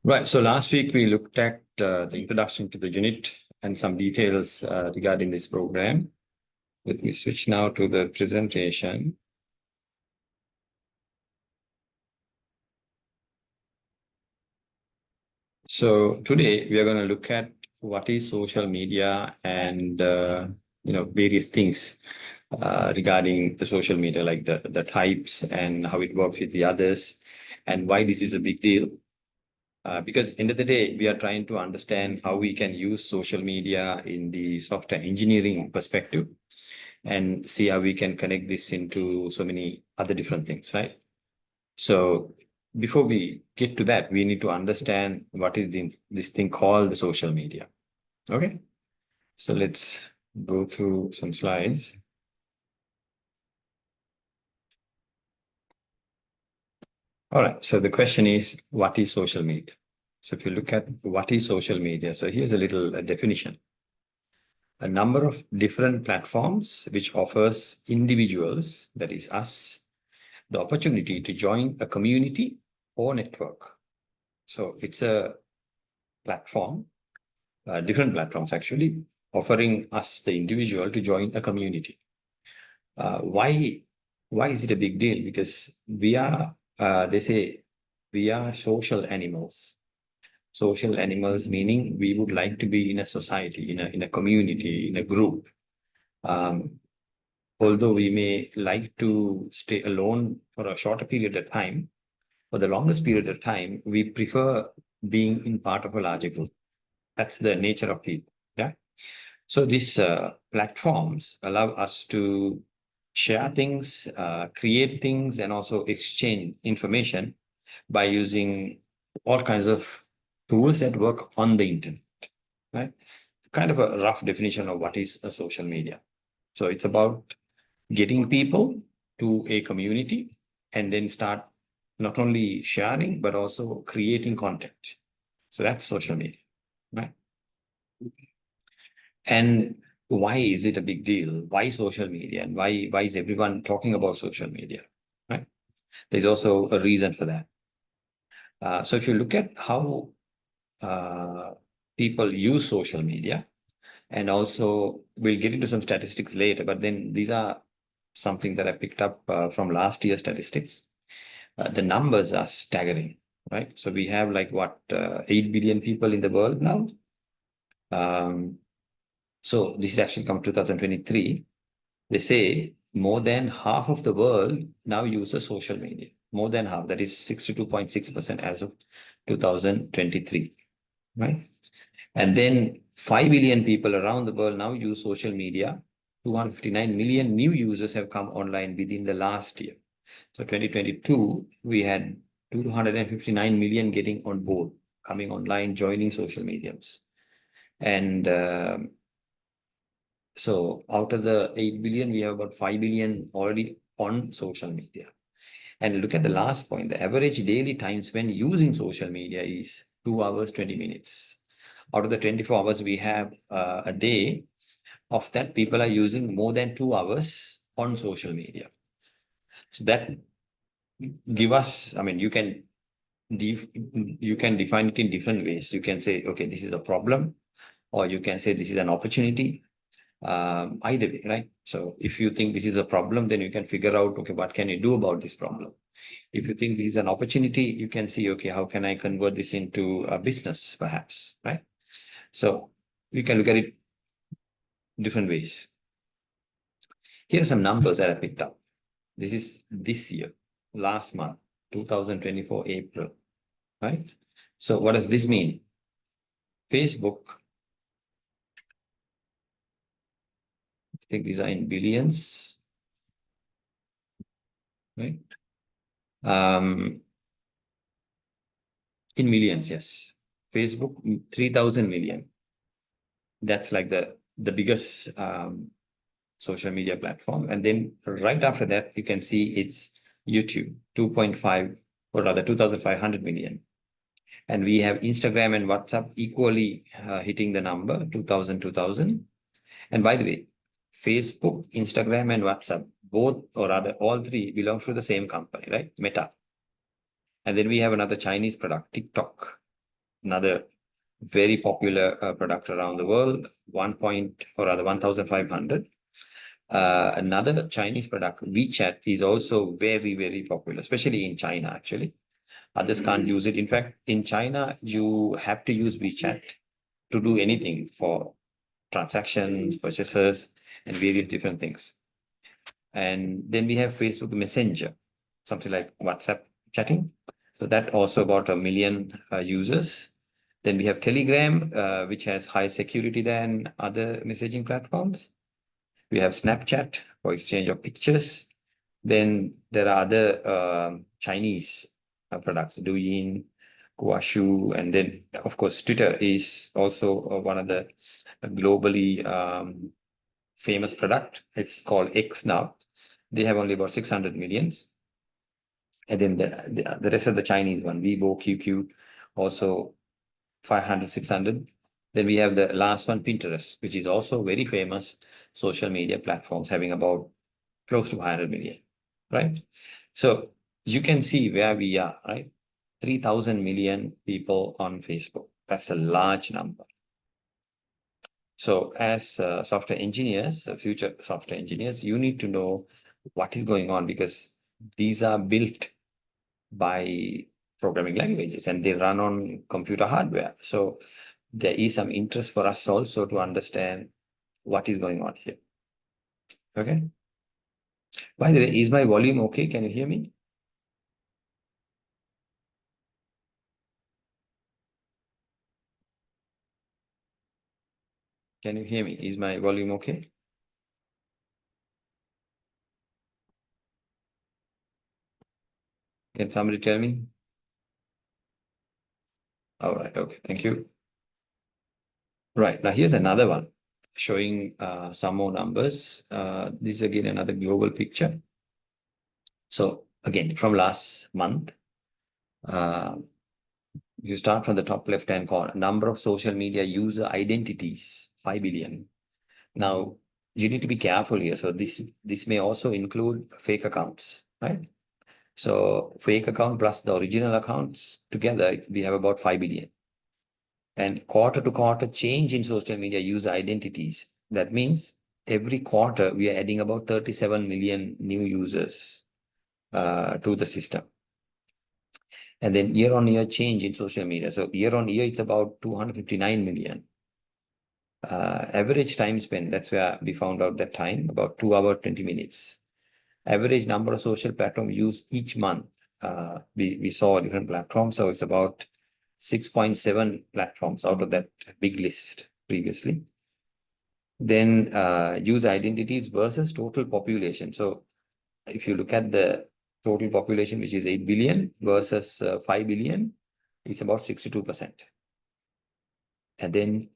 Right. So last week we looked at the introduction to the unit and some details regarding this program. Let me switch now to the presentation. So today we are going to look at what is social media and various things regarding the social media, like the types and how it works with the others, and why this is a big deal. Because end of the day, we are trying to understand how we can use social media in the software engineering perspective and see how we can connect this into so many other different things, right? So before we get to that, we need to understand what is this thing called the social media. Okay. So let's go through some slides. All right. So the question is, what is social media? So if you look at what is social media, so here's a little definition. A number of different platforms which offers individuals, that is us, the opportunity to join a community or network. So it's a platform, different platforms actually, offering us, the individual, to join a community. Why is it a big deal? Because we are, they say, we are social animals. Social animals meaning we would like to be in a society, in a community, in a group. Although we may like to stay alone for a shorter period of time, for the longest period of time, we prefer being in part of a larger group. That's the nature of people. Yeah. So these platforms allow us to share things, create things, and also exchange information by using all kinds of tools that work on the internet. Right. Kind of a rough definition of what is a social media. So it's about getting people to a community and then start not only sharing, but also creating content. So that's social media, right? And why is it a big deal? Why social media? And why is everyone talking about social media, right? There's also a reason for that. So if you look at how people use social media, and also we'll get into some statistics later, but then these are something that I picked up from last year's statistics. The numbers are staggering, right? So we have like 8 billion people in the world now. So this is actually come 2023. They say more than half of the world now uses social media. More than half, that is 62.6% as of 2023, right? And then 5 billion people around the world now use social media. 259 million new users have come online within the last year. So 2022, we had 259 million getting on board, coming online, joining social mediums. And so out of the 8 billion, we have about 5 billion already on social media. And look at the last point, the average daily time spent using social media is 2 hours, 20 minutes. Out of the 24 hours we have a day, of that people are using more than 2 hours on social media. So that give us, I mean, you can define it in different ways. You can say, okay, this is a problem, or you can say this is an opportunity. Either way, right? So if you think this is a problem, then you can figure out, okay, what can you do about this problem? If you think this is an opportunity, you can see, okay, how can I convert this into a business, perhaps, right? So you can look at it different ways. Here are some numbers that I picked up. This is this year, last month, 2024, April, right? So what does this mean? Facebook, I think these are in billions, right? In millions, yes. Facebook, 3,000 million. That's like the biggest social media platform. And then right after that, you can see it's YouTube, 2.5, or rather 2,500 million. And we have Instagram and WhatsApp equally hitting the number, 2,000. And by the way, Facebook, Instagram, and WhatsApp, both, or rather all three, belong to the same company, right? Meta. And then we have another Chinese product, TikTok. another very popular product around the world, 1,500. Another Chinese product, WeChat, is also very, very popular, especially in China, actually. Others can't use it. In fact, in China, you have to use WeChat to do anything for transactions, purchases, and various different things. And then we have Facebook Messenger, something like WhatsApp chatting. So that also got 1 million users. Then we have Telegram, which has high security than other messaging platforms. We have Snapchat for exchange of pictures. Then there are other Chinese products, Douyin, Guashu, and then of course Twitter is also one of the globally famous product. It's called X now. They have only about 600 millions. And then the rest of the Chinese one, Weibo, QQ, also 500, 600. Then we have the last one, Pinterest, which is also very famous social media platforms, having about close to 100 million, right? So you can see where we are, right? 3,000 million people on Facebook. That's a large number. So as software engineers, future software engineers, you need to know what is going on, because these are built by programming languages and they run on computer hardware. So there is some interest for us also to understand what is going on here. Okay. By the way, is my volume okay? Can you hear me? Can you hear me? Is my volume okay? Can somebody tell me? All right. Okay. Thank you. Right. Now, here's another one showing some more numbers. This is again another global picture. So again, from last month, you start from the top left-hand corner, number of social media user identities, 5 billion. Now, you need to be careful here. So this may also include fake accounts, right? So fake account plus the original accounts together, we have about 5 billion. And quarter to quarter change in social media user identities. That means every quarter we are adding about 37 million new users to the system. And then year on year change in social media. So year on year, it's about 259 million. Average time spent, that's where we found out that time, about 2 hours, 20 minutes. Average number of social platforms used each month. We saw different platforms. So it's about 6.7 platforms out of that big list previously. Then user identities versus total population. So if you look at the total population, which is 8 billion versus 5 billion, it's about 62%. And then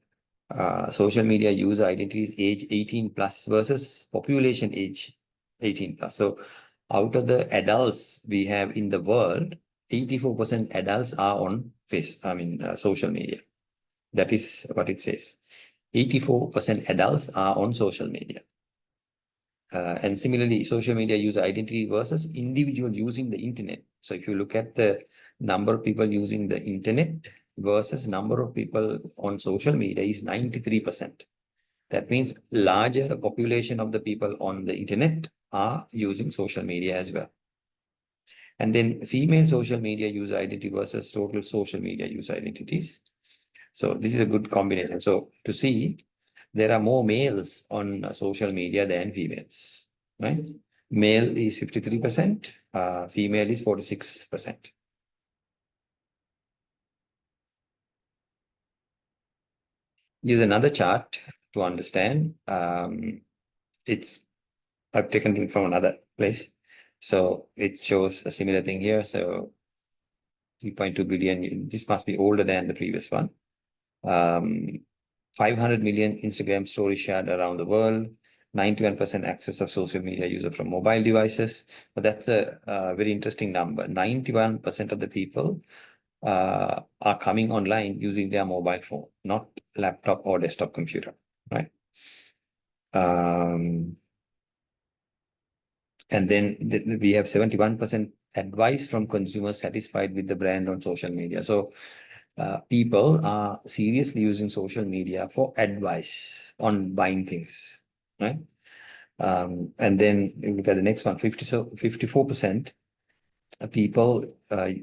social media user identities age 18 plus versus population age 18 plus. So out of the adults we have in the world, 84% adults are on social media. That is what it says. 84% adults are on social media. And similarly, social media user identity versus individual using the internet. So if you look at the number of people using the internet versus number of people on social media is 93%. That means larger population of the people on the internet are using social media as well. And then female social media user identity versus total social media user identities. So this is a good combination. So to see, there are more males on social media than females, right? Male is 53%, female is 46%. Here's another chart to understand. I've taken it from another place. So it shows a similar thing here. So 3.2 billion, this must be older than the previous one. 500 million Instagram stories shared around the world, 91% access of social media user from mobile devices. But that's a very interesting number. 91% of the people are coming online using their mobile phone, not laptop or desktop computer, right? And then we have 71% advice from consumers satisfied with the brand on social media. So people are seriously using social media for advice on buying things, right? And then you look at the next one, 54% people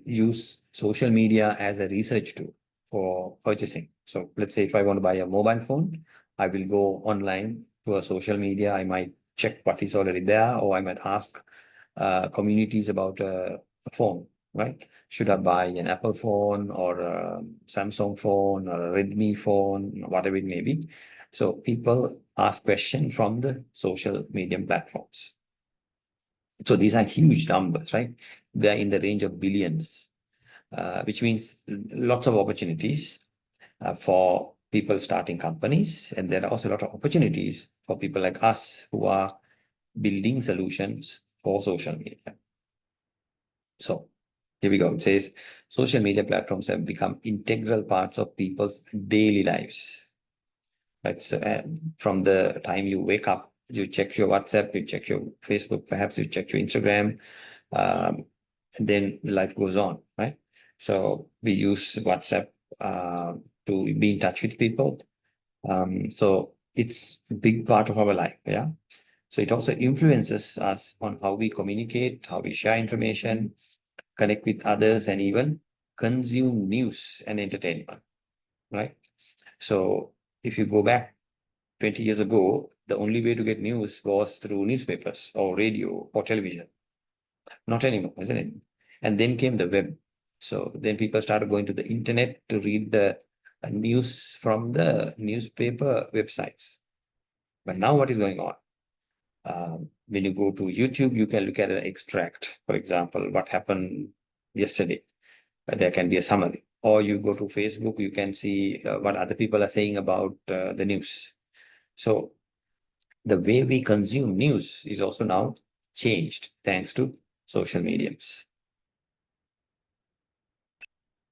use social media as a research tool for purchasing. So let's say if I want to buy a mobile phone, I will go online to a social media. I might check what is already there, or I might ask communities about a phone, right? Should I buy an Apple phone or a Samsung phone or a Redmi phone, whatever it may be? So people ask questions from the social media platforms. So these are huge numbers, right? They're in the range of billions, which means lots of opportunities for people starting companies. And there are also a lot of opportunities for people like us who are building solutions for social media. So here we go. It says social media platforms have become integral parts of people's daily lives. Right. So, from the time you wake up, you check your WhatsApp, you check your Facebook, perhaps you check your Instagram, and then life goes on, right? So we use WhatsApp to be in touch with people. So it's a big part of our life, yeah. So it also influences us on how we communicate, how we share information, connect with others, and even consume news and entertainment, right? So if you go back 20 years ago, the only way to get news was through newspapers or radio or television. Not anymore, isn't it? And then came the web. So then people started going to the internet to read the news from the newspaper websites. But now what is going on? When you go to YouTube, you can look at an extract, for example, what happened yesterday. There can be a summary. Or you go to Facebook, you can see what other people are saying about the news. So the way we consume news is also now changed thanks to social mediums.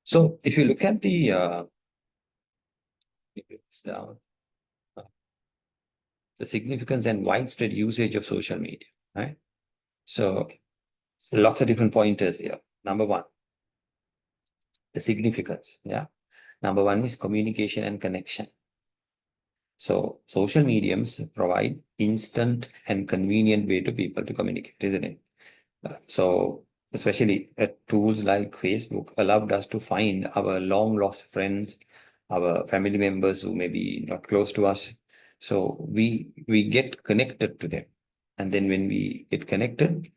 So if you look at the down, the significance and widespread usage of social media, right? So lots of different pointers here. Number one, the significance. Yeah. Number one is communication and connection. So social mediums provide instant and convenient way to people to communicate, isn't it? So especially tools like Facebook allowed us to find our long lost friends, our family members who may be not close to us. So we get connected to them. And then when we get connected,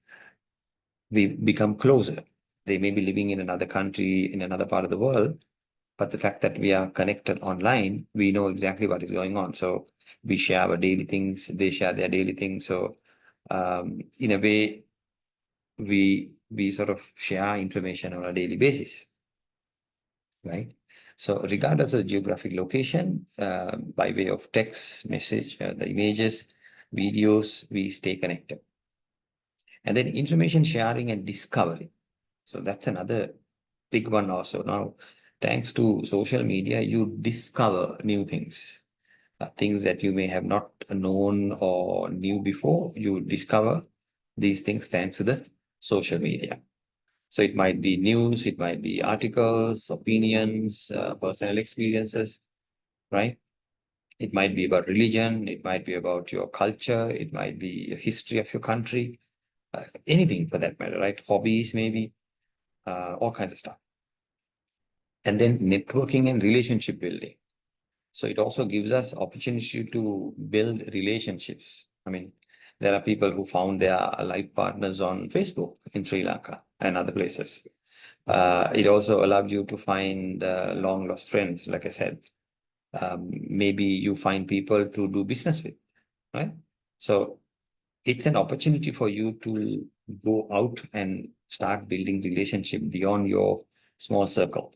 we become closer. They may be living in another country, in another part of the world, but the fact that we are connected online, we know exactly what is going on. So we share our daily things, they share their daily things. So in a way, we sort of share information on a daily basis, right? So regardless of geographic location, by way of text, message, the images, videos, we stay connected. And then information sharing and discovery. So that's another big one also. Now, thanks to social media, you discover new things. Things that you may have not known or knew before, you discover these things thanks to the social media. So it might be news, it might be articles, opinions, personal experiences, right? It might be about religion, it might be about your culture, it might be a history of your country, anything for that matter, right? Hobbies, maybe, all kinds of stuff. And then networking and relationship building. So it also gives us opportunity to build relationships. I mean, there are people who found their life partners on Facebook in Sri Lanka and other places. It also allowed you to find long lost friends, like I said. Maybe you find people to do business with, right? So it's an opportunity for you to go out and start building relationship beyond your small circle,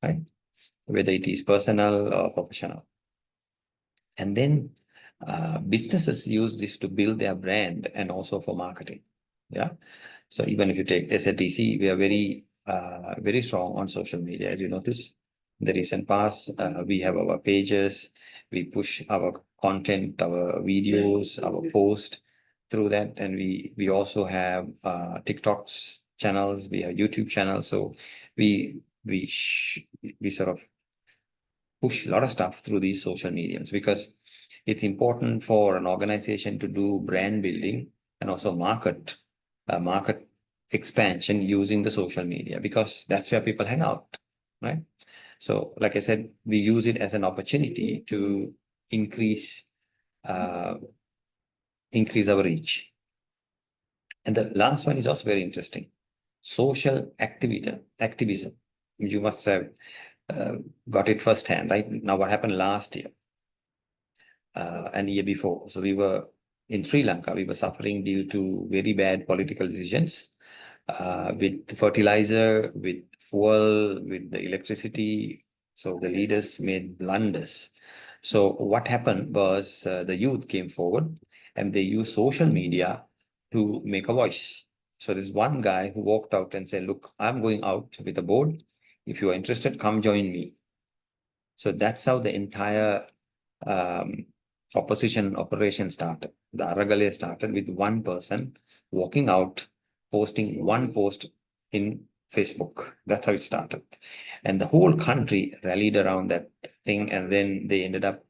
right? Whether it is personal or professional. And then businesses use this to build their brand and also for marketing. Yeah. So even if you take SATC, we are very strong on social media. As you notice, in the recent past, we have our pages, we push our content, our videos, our post through that. And we also have TikToks channels, we have YouTube channels. So we we sort of push a lot of stuff through these social mediums, because it's important for an organization to do brand building and also market expansion using the social media, because that's where people hang out, right? So, like I said, we use it as an opportunity to increase uh, increase our reach. And the last one is also very interesting: social activism. You must have uh, got it firsthand, right? Now, what happened last year and year before? So we were in Sri Lanka. We were suffering due to very bad political decisions with fertilizer, with fuel, with the electricity. So the leaders made blunders. So what happened was the youth came forward and they used social media to make a voice. So there's one guy who walked out and said, "Look, I'm going out with a board. If you are interested, come join me." So that's how the entire um, opposition operation started. The Aragale started with one person walking out, posting one post in Facebook. That's how it started. And the whole country rallied around that thing. And then they ended up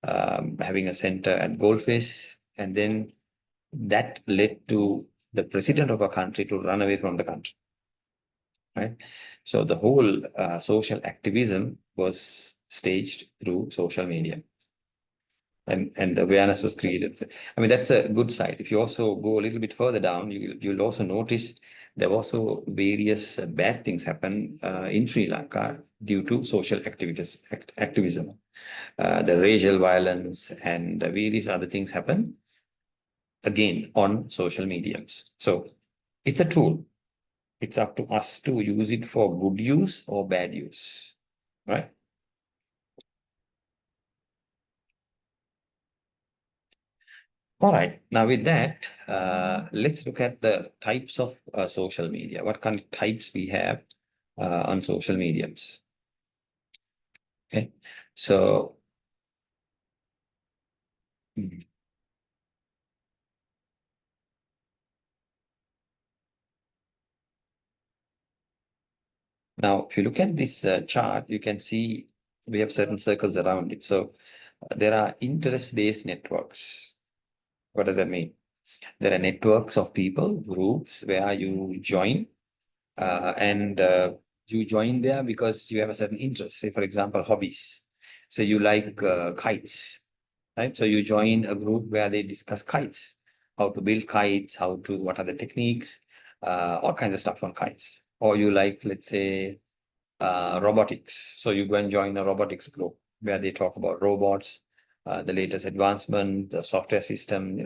having a center at Goldfish. And then that led to the president of a country to run away from the country. Right. So the whole social activism was staged through social media, and the awareness was created. I mean, that's a good side. If you also go a little bit further down, you'll also notice there were also various bad things happen in Sri Lanka due to social activism. The racial violence and various other things happen again on social mediums. So it's a tool. It's up to us to use it for good use or bad use, right? All right. Now, with that, let's look at the types of social media. What kind of types we have on social mediums? Okay. So mm, now, if you look at this chart, you can see we have certain circles around it. So there are interest-based networks. What does that mean? There are networks of people, groups where you join and you join there because you have a certain interest. Say, for example, hobbies. So you like kites, right? So you join a group where they discuss kites, how to build kites, what are the techniques, all kinds of stuff on kites. Or you like, let's say, robotics. So you go and join a robotics group where they talk about robots, the latest advancement, the software system,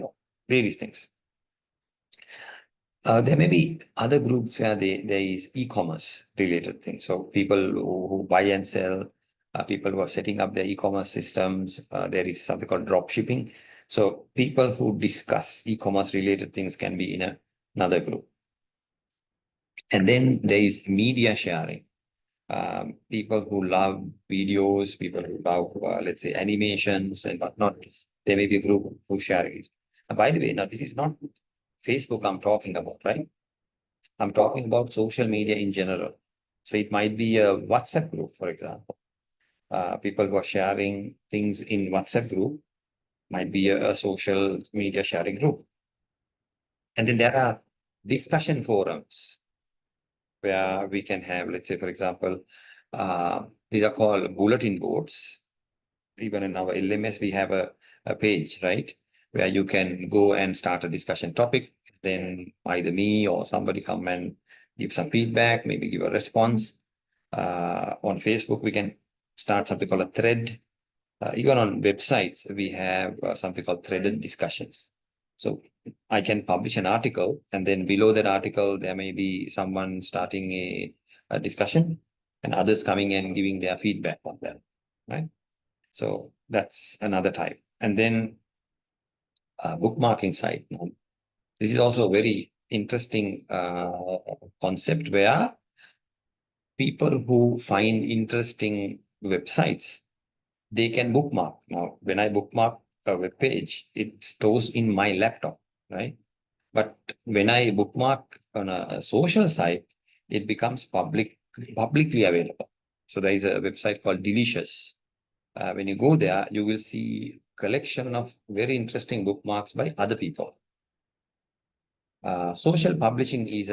various things. There may be other groups where there is e-commerce related things. So people who buy and sell, people who are setting up their e-commerce systems. There is something called drop shipping. So people who discuss e-commerce related things can be in another group. And then there is media sharing. People who love videos, people who love, let's say, animations and whatnot. There may be a group who share it. And by the way, now this is not Facebook I'm talking about, right? I'm talking about social media in general. So it might be a WhatsApp group, for example. People who are sharing things in WhatsApp group might be a social media sharing group. And then there are discussion forums where we can have, let's say, for example, these are called bulletin boards. Even in our LMS, we have a page, right? Where you can go and start a discussion topic. Then either me or somebody come and give some feedback, maybe give a response. On Facebook, we can start something called a thread. Even on websites, we have something called threaded discussions. So I can publish an article, and then below that article, there may be someone starting a discussion and others coming and giving their feedback on that, right? So that's another type. And then bookmarking site. Now, this is also a very interesting concept where people who find interesting websites, they can bookmark. Now, when I bookmark a web page, it stores in my laptop, right? But when I bookmark on a social site, it becomes public publicly available. So there is a website called Delicious. When you go there, you will see collection of very interesting bookmarks by other people. Social publishing is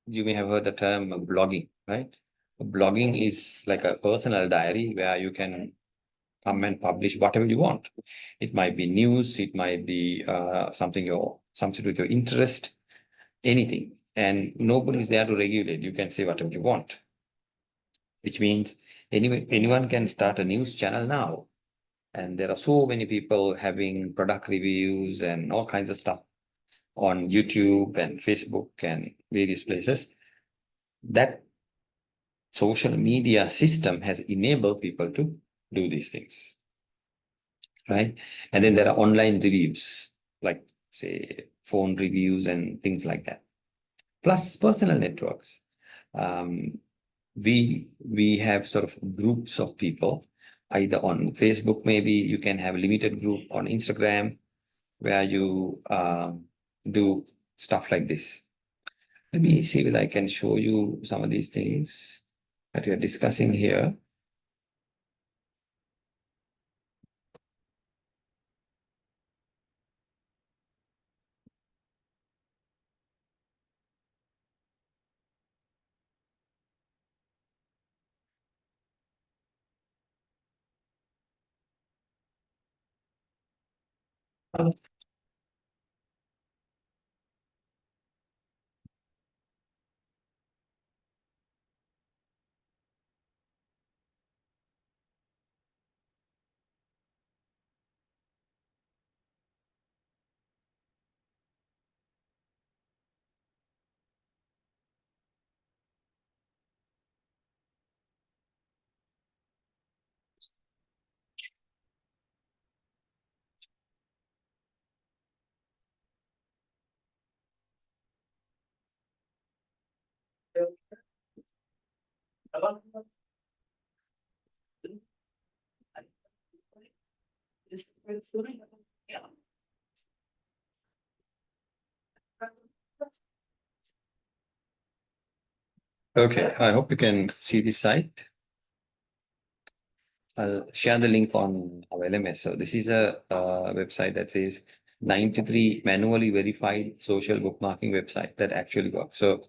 you may have heard the term blogging, right? Blogging is like a personal diary where you can come and publish whatever you want. It might be news, it might be something with your interest, anything. And nobody's there to regulate. You can say whatever you want, which means anyone can start a news channel now. And there are so many people having product reviews and all kinds of stuff on YouTube and Facebook and various places. That social media system has enabled people to do these things, right? And then there are online reviews, like say phone reviews and things like that. Plus personal networks. We have sort of groups of people, either on Facebook, maybe you can have a limited group on Instagram where you do stuff like this. Let me see whether I can show you some of these things that we are discussing here. Okay, I hope you can see this site. I'll share the link on our LMS. So this is a website that says 93 manually verified social bookmarking website that actually works. So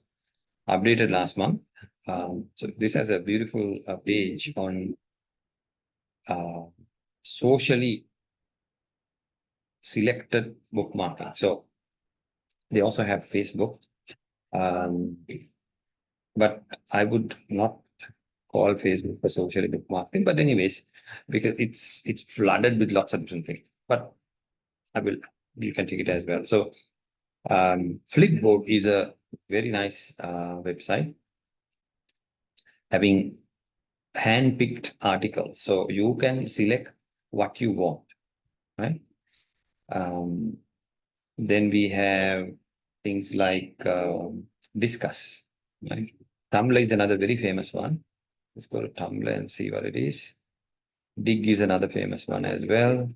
updated last month. So this has a beautiful page on socially selected bookmarking. So they also have Facebook, but I would not call Facebook for socially bookmarking. But anyways, because it's flooded with lots of different things. But you can take it as well. So Flipboard is a very nice website having hand-picked articles. So you can select what you want, right? Then we have things like Discuss, right? Tumblr is another very famous one. Let's go to Tumblr and see what it is. Dig is another famous one as well.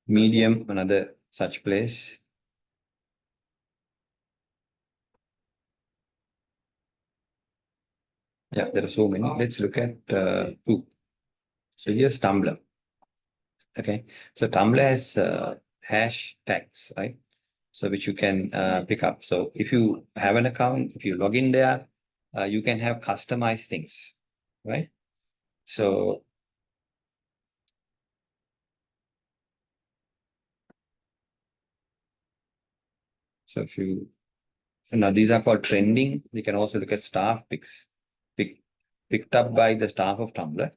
Medium, another such place. Yeah, there are so many. Let's look at two. So here's Tumblr. Okay, so Tumblr has hashtags, right? So which you can pick up. So if you have an account, if you log in there, you can have customized things, right? So if you now these are called trending. You can also look at staff picks picked up by the staff of Tumblr.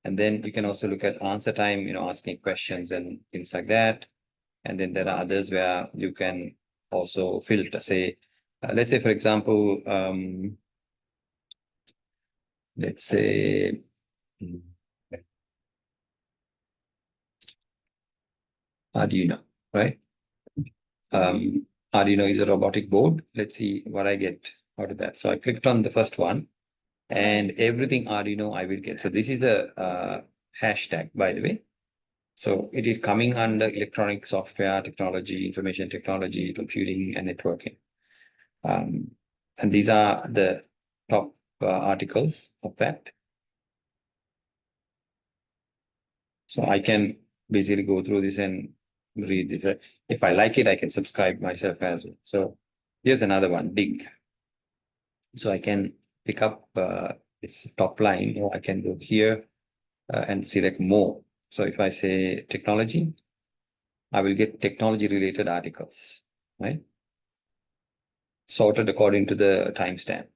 And then you can also look at answer time, asking questions and things like that. And then there are others where you can also filter, say, let's say, for example, let's say, Arduino, right? Arduino is a robotic board. Let's see what I get out of that. So I clicked on the first one and everything Arduino I will get. So this is the hashtag, by the way. So it is coming under electronic software technology, information technology, computing, and networking. And these are the top articles of that. So I can basically go through this and read this. If I like it, I can subscribe myself as well. So here's another one, dig. So I can pick up its top line, or I can go here and select more. So if I say technology, I will get technology related articles, right? Sorted according to the timestamp.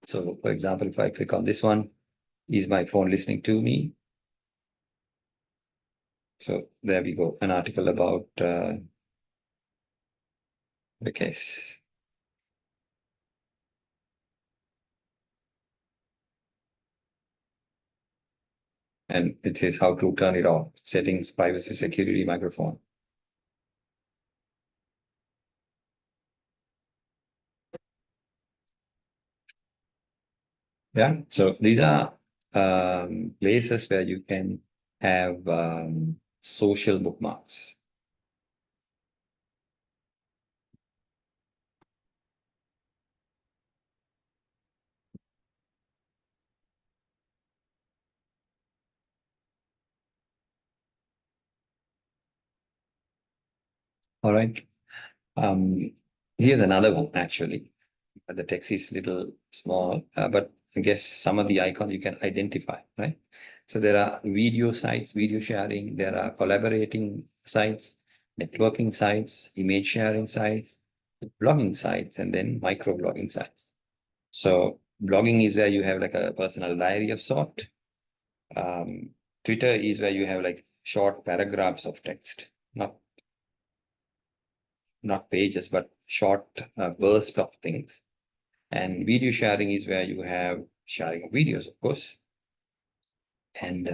So for example, if I click on this one, is my phone listening to me? So there we go, an article about the case. And it says how to turn it off, settings, privacy, security, microphone. Yeah, so these are places where you can have social bookmarks. All right. Here's another one actually. The text is little small, but I guess some of the icons you can identify, right? So there are video sites, video sharing, there are collaborating sites, networking sites, image sharing sites, blogging sites, and then microblogging sites. So blogging is where you have like a personal diary of sort. Twitter is where you have like short paragraphs of text, not pages, but short burst of things. And video sharing is where you have sharing of videos, of course. And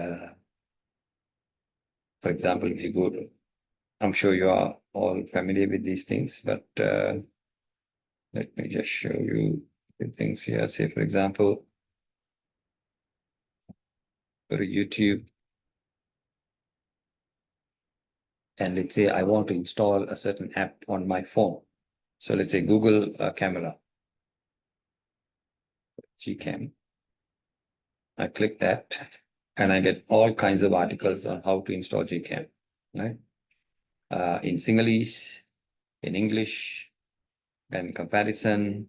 for example, if you go to, I'm sure you are all familiar with these things, but let me just show you the things here. Say, for example, go to YouTube. And let's say I want to install a certain app on my phone. So let's say Google Camera, Gcam. I click that and I get all kinds of articles on how to install Gcam, right? In Sinhalese, in English, and comparison.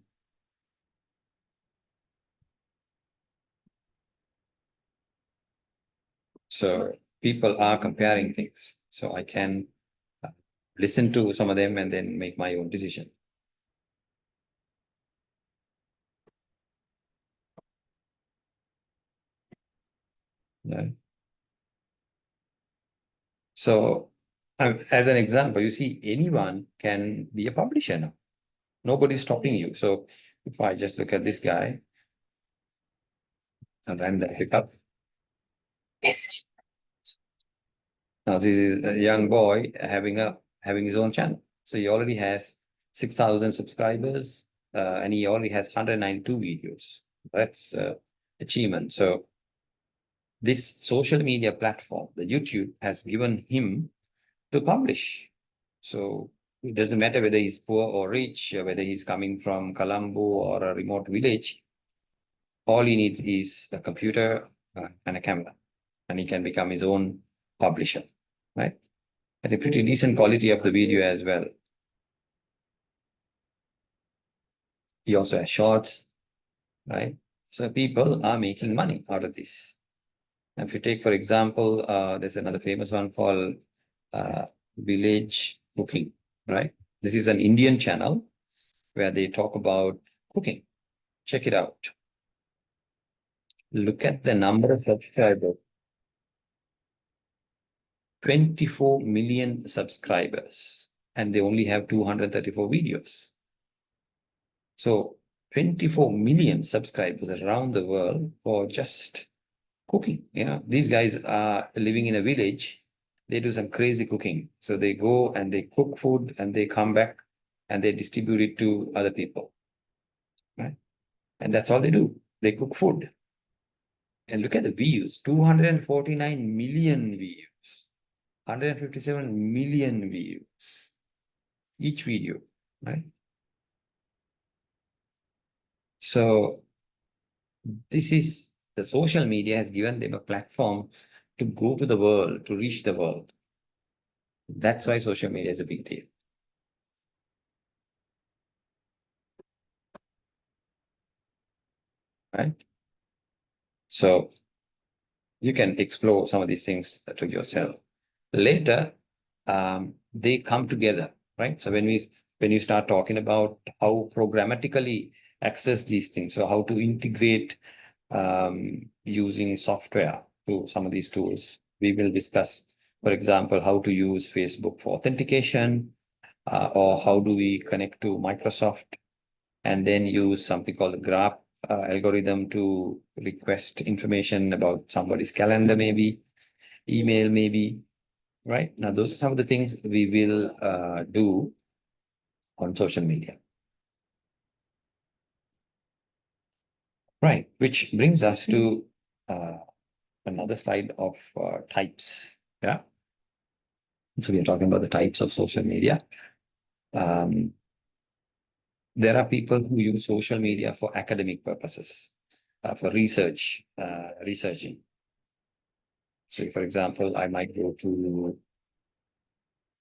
So people are comparing things. So I can listen to some of them and then make my own decision. Right? So as an example, you see anyone can be a publisher now. Nobody's stopping you. So if I just look at this guy and then pick up. Yes. Now this is a young boy having his own channel. So he already has 6,000 subscribers and he already has 192 videos. That's achievement. So this social media platform, the YouTube, has given him to publish. So it doesn't matter whether he's poor or rich, whether he's coming from Colombo or a remote village. All he needs is a computer and a camera, and he can become his own publisher, right? I think pretty decent quality of the video as well. He also has shorts, right? So people are making money out of this. If you take, for example, there's another famous one called Village Cooking, right? This is an Indian channel where they talk about cooking. Check it out. Look at the number of subscribers. 24 million subscribers, and they only have 234 videos. So 24 million subscribers around the world for just cooking. These guys are living in a village. They do some crazy cooking. So they go and they cook food and they come back and they distribute it to other people, right? And that's all they do. They cook food. And look at the views, 249 million views, 157 million views, each video, right? So this is, the social media has given them a platform to go to the world, to reach the world. That's why social media is a big deal. Right? So you can explore some of these things to yourself. Later, they come together, right? So when you start talking about how programmatically access these things, so how to integrate using software to some of these tools, we will discuss, for example, how to use Facebook for authentication, or how do we connect to Microsoft and then use something called the graph algorithm to request information about somebody's calendar, maybe email, maybe, right? Now, those are some of the things we will do on social media. Right, which brings us to another slide of types. Yeah. So we are talking about the types of social media. There are people who use social media for academic purposes, for researching. So, for example, I might go to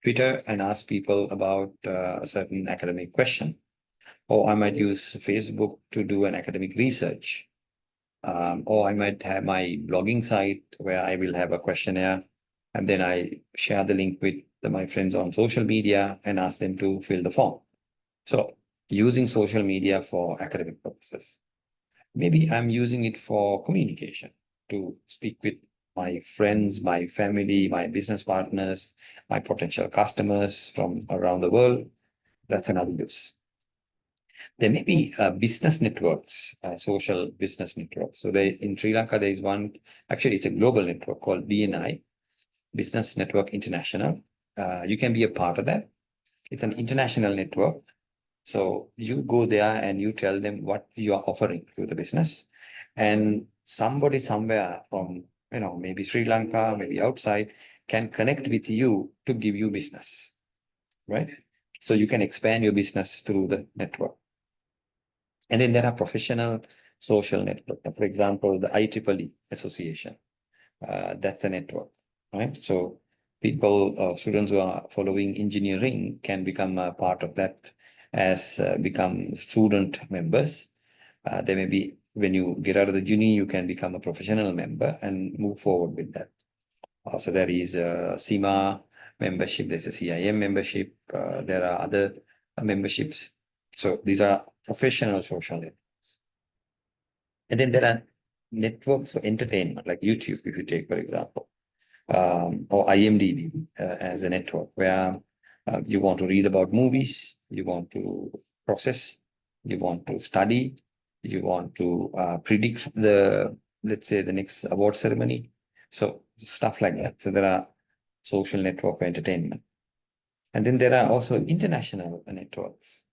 Twitter and ask people about a certain academic question, or I might use Facebook to do an academic research, or I might have my blogging site where I will have a questionnaire, and then I share the link with my friends on social media and ask them to fill the form. So, using social media for academic purposes. Maybe I'm using it for communication, to speak with my friends, my family, my business partners, my potential customers from around the world. That's another use. There may be business networks, social business networks. So they, in Sri Lanka, there is one, actually it's a global network called BNI, Business Network International. You can be a part of that. It's an international network. So you go there and you tell them what you are offering to the business, and somebody somewhere from, maybe Sri Lanka, maybe outside, can connect with you to give you business, right? So you can expand your business through the network. And then there are professional social network. For example, the IEEE Association, that's a network, right? So people, students who are following engineering can become a part of that as become student members. There may be, when you get out of the uni, you can become a professional member and move forward with that. So there is a CIMA membership, there's a CIM membership, there are other memberships. So these are professional social networks. And then there are networks for entertainment, like YouTube, if you take, for example, or IMDb as a network where you want to read about movies, you want to process, you want to study, you want to predict the, let's say, the next award ceremony. So stuff like that. So there are social network for entertainment. And then there are also international networks,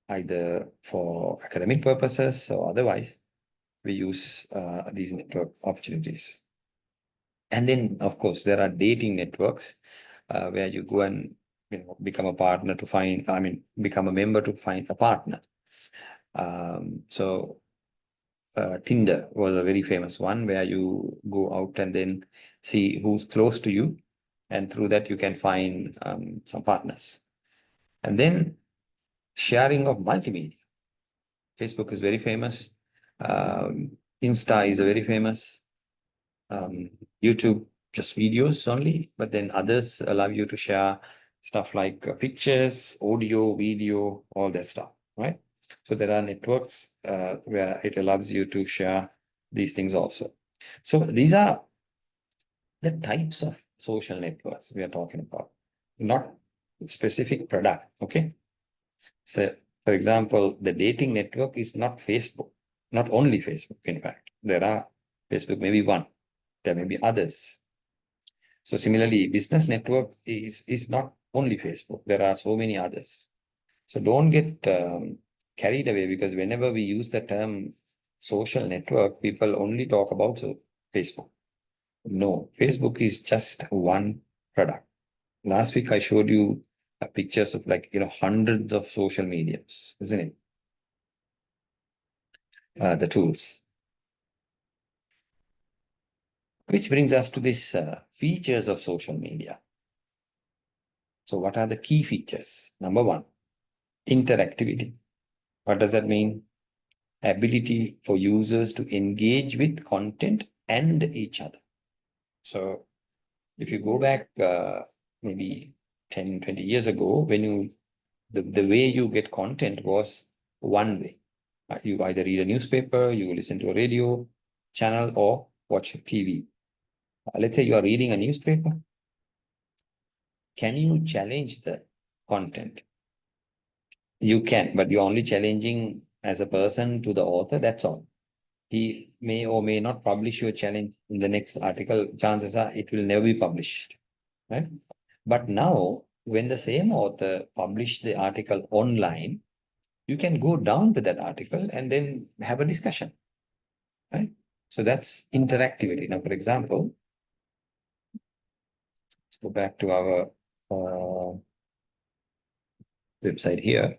either for academic purposes or otherwise. We use these network opportunities. And then, of course, there are dating networks where you go and become a partner to find, become a member to find a partner. So Tinder was a very famous one where you go out and then see who's close to you. And through that, you can find some partners. And then sharing of multimedia. Facebook is very famous. Insta is very famous. YouTube, just videos only, but then others allow you to share stuff like pictures, audio, video, all that stuff, right? So there are networks where it allows you to share these things also. So these are the types of social networks we are talking about, not specific product, okay? So, for example, the dating network is not Facebook, not only Facebook, in fact. There are Facebook, maybe one, there may be others. So similarly, business network is not only Facebook. There are so many others. So don't get carried away, because whenever we use the term social network, people only talk about Facebook. No, Facebook is just one product. Last week I showed you pictures of like, hundreds of social mediums, isn't it? The tools. Which brings us to this features of social media. So what are the key features? Number one, interactivity. What does that mean? Ability for users to engage with content and each other. So if you go back maybe 10, 20 years ago, when the way you get content was one way. You either read a newspaper, you listen to a radio channel, or watch TV. Let's say you are reading a newspaper. Can you challenge the content? You can, but you're only challenging as a person to the author, that's all. He may or may not publish your challenge in the next article. Chances are it will never be published, right? But now, when the same author published the article online, you can go down to that article and then have a discussion, right? So that's interactivity. Now, for example, let's go back to our website here.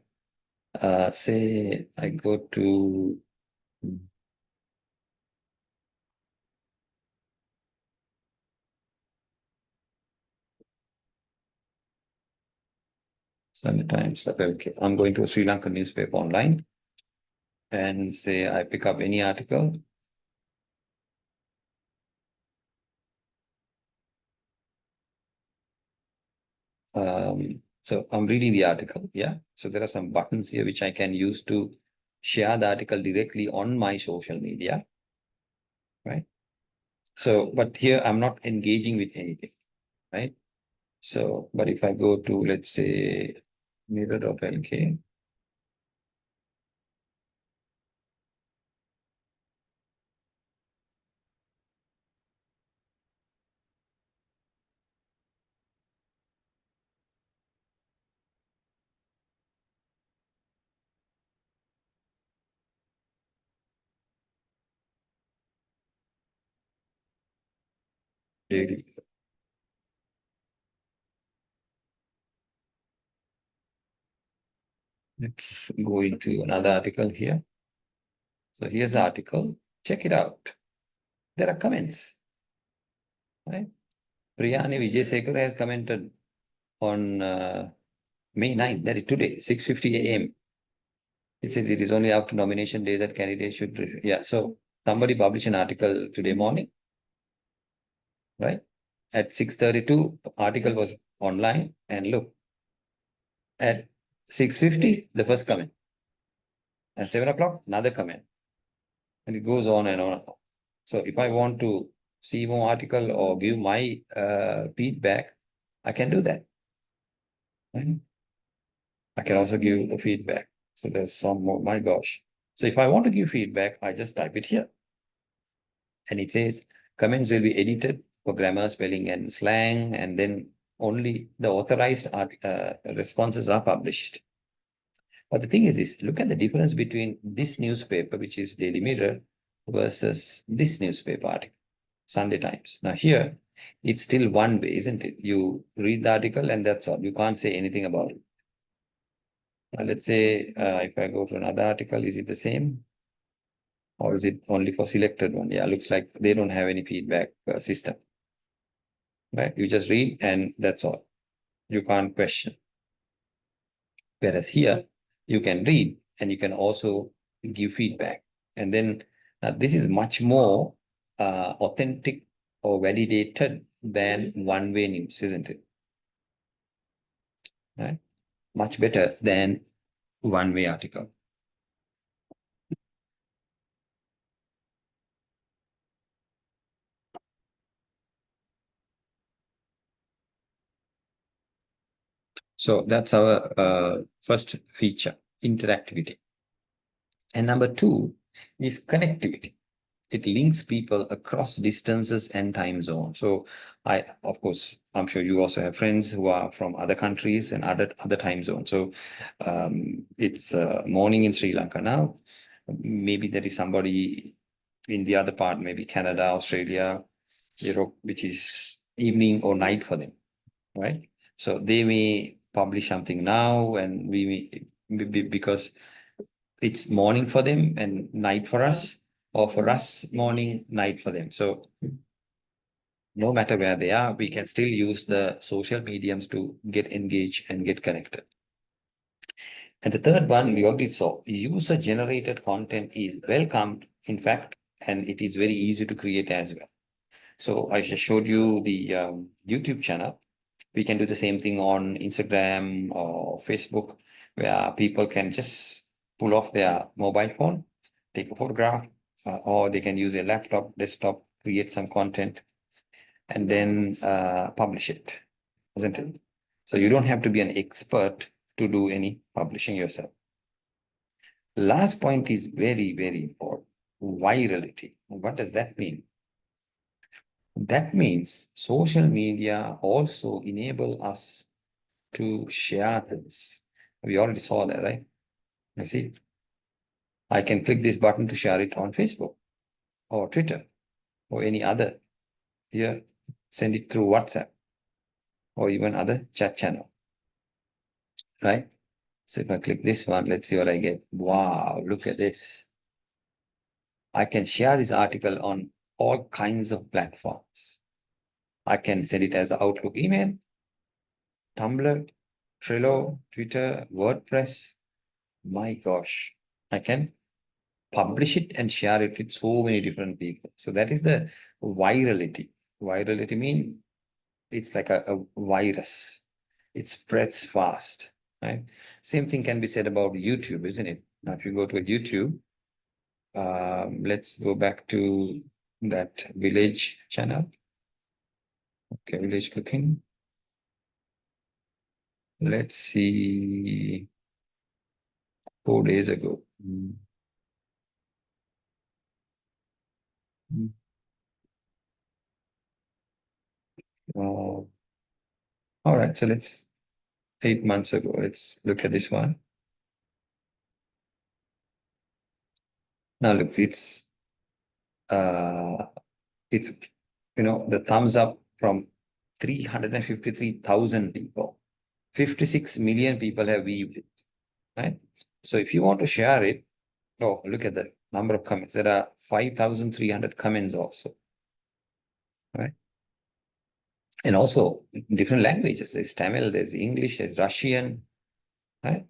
Say I go to Sunday Times. Okay, I'm going to a Sri Lankan newspaper online, and say I pick up any article. So I'm reading the article, yeah. So there are some buttons here which I can use to share the article directly on my social media, right? So, but here I'm not engaging with anything, right? So, but if I go to, let's say, mirror.lk, daily. Let's go into another article here. So here's the article. Check it out. There are comments, right? Priyani Vijaysekhar has commented on May 9th, that is today, 6:50 a.m. It says it is only after nomination day that candidates should, yeah. So somebody published an article today morning, right? At 6:32, article was online, and look, at 6:50, the first comment. At 7 o'clock, another comment. And it goes on and on. So if I want to see more article or give my feedback, I can do that. Right? I can also give the feedback. So there's some more, my gosh. So if I want to give feedback, I just type it here. And it says comments will be edited for grammar, spelling, and slang, and then only the authorized responses are published. But the thing is this, look at the difference between this newspaper, which is Daily Mirror, versus this newspaper article, Sunday Times. Now here, it's still one way, isn't it? You read the article and that's all. You can't say anything about it. Now let's say if I go to another article, is it the same? Or is it only for selected one? Yeah, looks like they don't have any feedback system, right? You just read and that's all. You can't question. Whereas here, you can read and you can also give feedback. And then this is much more authentic or validated than one-way news, isn't it? Right? Much better than one-way article. So that's our first feature, interactivity. And number two is connectivity. It links people across distances and time zones. So of course, I'm sure you also have friends who are from other countries and other time zones. So it's morning in Sri Lanka now. Maybe there is somebody in the other part, maybe Canada, Australia, Europe, which is evening or night for them, right? So they may publish something now, and we may because it's morning for them and night for us, or for us, morning, night for them. So no matter where they are, we can still use the social mediums to get engaged and get connected. And the third one we already saw, user generated content is welcomed, in fact, and it is very easy to create as well. So I just showed you the YouTube channel. We can do the same thing on Instagram or Facebook, where people can just pull off their mobile phone, take a photograph, or they can use a laptop, desktop, create some content, and then publish it, isn't it? So you don't have to be an expert to do any publishing yourself. Last point is very, very important. Virality. What does that mean? That means social media also enable us to share things. We already saw that, right? You see, I can click this button to share it on Facebook or Twitter or any other. Here, send it through WhatsApp or even other chat channel, right? So if I click this one, let's see what I get. Wow, look at this. I can share this article on all kinds of platforms. I can send it as an Outlook email, Tumblr, Trello, Twitter, WordPress. My gosh, I can publish it and share it with so many different people. So that is the virality. Virality means it's like a virus. It spreads fast, right? Same thing can be said about YouTube, isn't it? Now, if you go to a YouTube, let's go back to that village channel. Okay, village cooking. Let's see, 4 days ago. All right, so let's 8 months ago. Let's look at this one. Now look, it's the thumbs up from 353,000 people. 56 million people have viewed it, right? So if you want to share it, oh, look at the number of comments. There are 5,300 comments also, right? And also different languages. There's Tamil, there's English, there's Russian, right?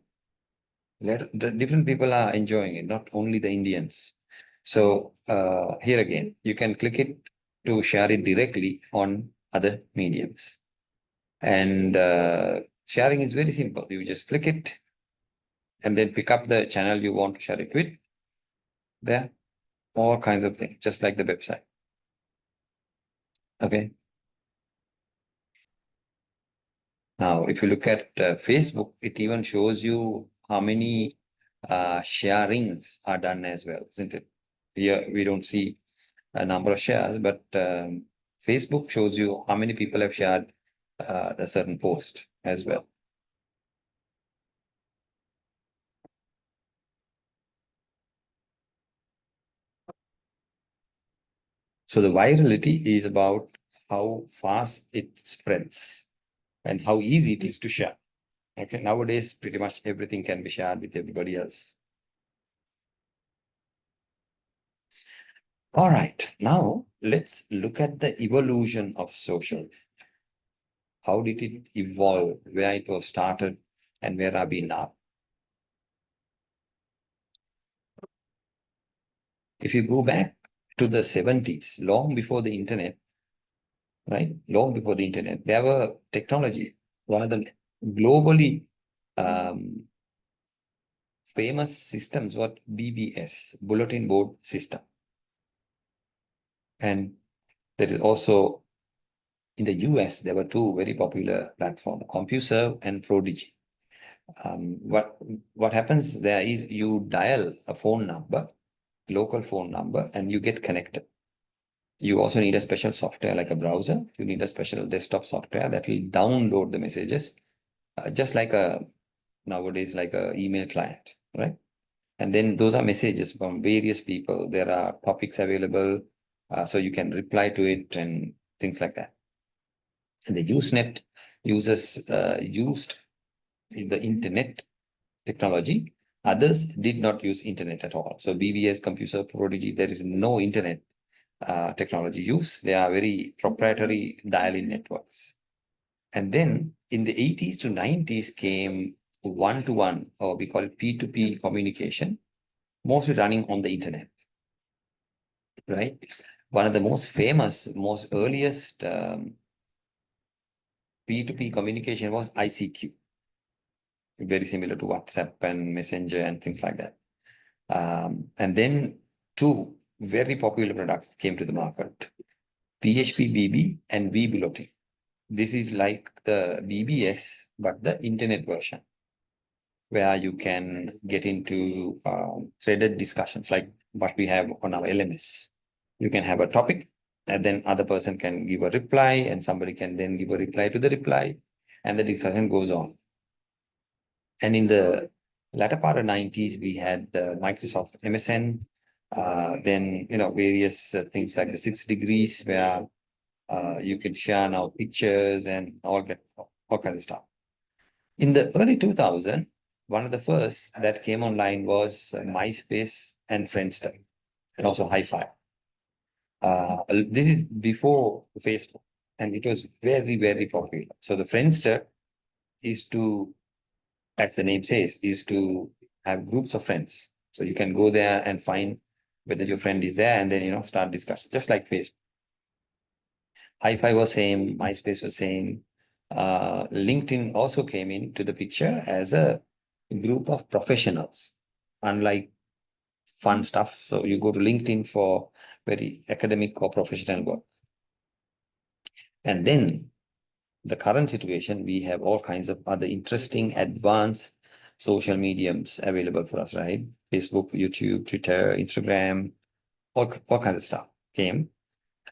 The different people are enjoying it, not only the Indians. So here again, you can click it to share it directly on other mediums. And sharing is very simple. You just click it and then pick up the channel you want to share it with. There, all kinds of things, just like the website. Okay. Now, if you look at Facebook, it even shows you how many sharings are done as well, isn't it? Here, we don't see a number of shares, but Facebook shows you how many people have shared a certain post as well. So the virality is about how fast it spreads and how easy it is to share. Okay, nowadays pretty much everything can be shared with everybody else. All right, now let's look at the evolution of social. How did it evolve, where it was started, and where are we now? If you go back to the 70s, long before the internet, right? Long before the internet, there were technology. One of the globally famous systems was BBS, Bulletin Board System. And there is also, in the US, there were two very popular platforms, CompuServe and Prodigy. What happens there is you dial a phone number, local phone number, and you get connected. You also need a special software like a browser. You need a special desktop software that will download the messages, just like nowadays like a email client, right? And then those are messages from various people. There are topics available, so you can reply to it and things like that. And the Usenet users used the internet technology. Others did not use internet at all. So BBS, Computer Prodigy, there is no internet technology use. They are very proprietary dial-in networks. And then in the 80s to 90s came one-to-one, or we call it P2P communication, mostly running on the internet, right? One of the most famous, most earliest P2P communication was ICQ, very similar to WhatsApp and Messenger and things like that. And then two very popular products came to the market, PHP BB and VBLOT. This is like the BBS, but the internet version, where you can get into threaded discussions like what we have on our LMS. You can have a topic, and then other person can give a reply, and somebody can then give a reply to the reply, and the discussion goes on. And in the latter part of 90s, we had Microsoft MSN, then various things like the 6 degrees, where you can share now pictures and all kind of stuff. In the early 2000s, one of the first that came online was MySpace and Friendster, and also Hi-Fi. This is before Facebook, and it was very, very popular. So the Friendster is to, as the name says, is to have groups of friends. So you can go there and find whether your friend is there, and then start discussion, just like Facebook. Hi-Fi was same, MySpace was same. LinkedIn also came into the picture as a group of professionals, unlike fun stuff. So you go to LinkedIn for very academic or professional work. And then the current situation, we have all kinds of other interesting advanced social mediums available for us, right? Facebook, YouTube, Twitter, Instagram, all kinds of stuff came.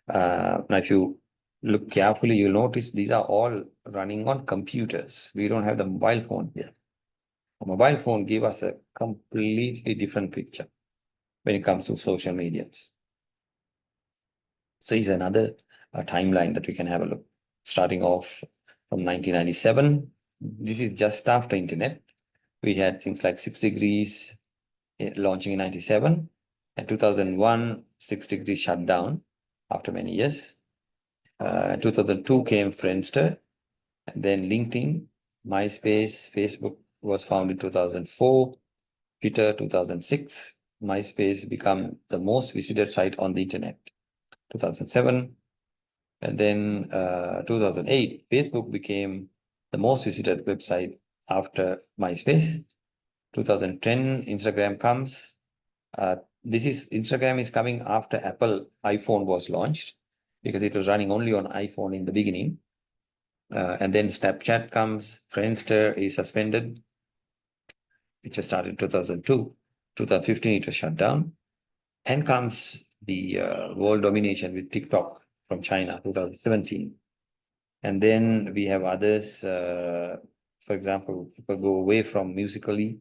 Now, if you look carefully, you'll notice these are all running on computers. We don't have the mobile phone here. A mobile phone gave us a completely different picture when it comes to social mediums. So here's another timeline that we can have a look. Starting off from 1997, this is just after internet. We had things like 6 degrees launching in 97, and 2001, 6 degrees shut down after many years. 2002 came Friendster, and then LinkedIn, MySpace, Facebook was founded in 2004, Twitter 2006, MySpace became the most visited site on the internet, 2007, and then 2008, Facebook became the most visited website after MySpace. 2010, Instagram comes. Instagram is coming after Apple iPhone was launched, because it was running only on iPhone in the beginning. And then Snapchat comes, Friendster is suspended, which was started in 2002. 2015, it was shut down. And comes the world domination with TikTok from China, 2017. And then we have others, for example, people go away from Musical.ly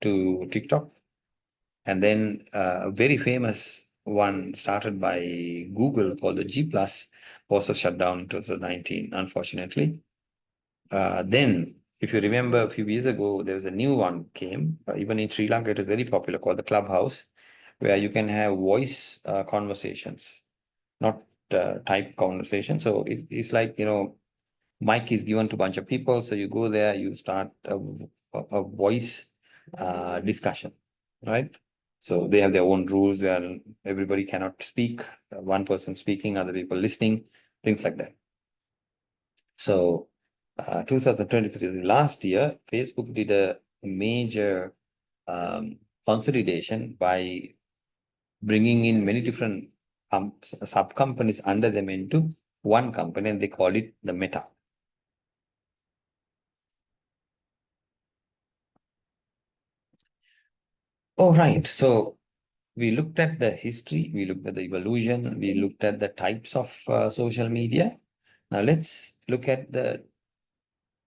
to TikTok. And then a very famous one started by Google called the G Plus also shut down in 2019, unfortunately. Then, if you remember a few years ago, there was a new one came, even in Sri Lanka, it was very popular, called the Clubhouse, where you can have voice conversations, not type conversation. So it's like, mic is given to a bunch of people. So you go there, you start a voice discussion, right? So they have their own rules where everybody cannot speak, one person speaking, other people listening, things like that. So 2023, last year, Facebook did a major consolidation by bringing in many different sub companies under them into one company, and they call it the Meta. Oh, right. So we looked at the history, we looked at the evolution, we looked at the types of social media. Now let's look at the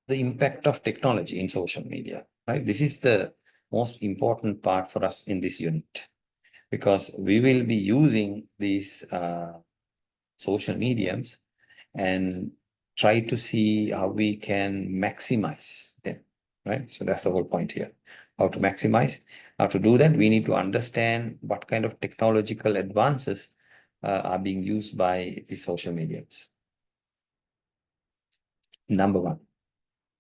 impact of technology in social media, right? This is the most important part for us in this unit, because we will be using these social mediums and try to see how we can maximize them, right? So that's the whole point here. How to maximize. How to do that, we need to understand what kind of technological advances are being used by the social mediums. Number one,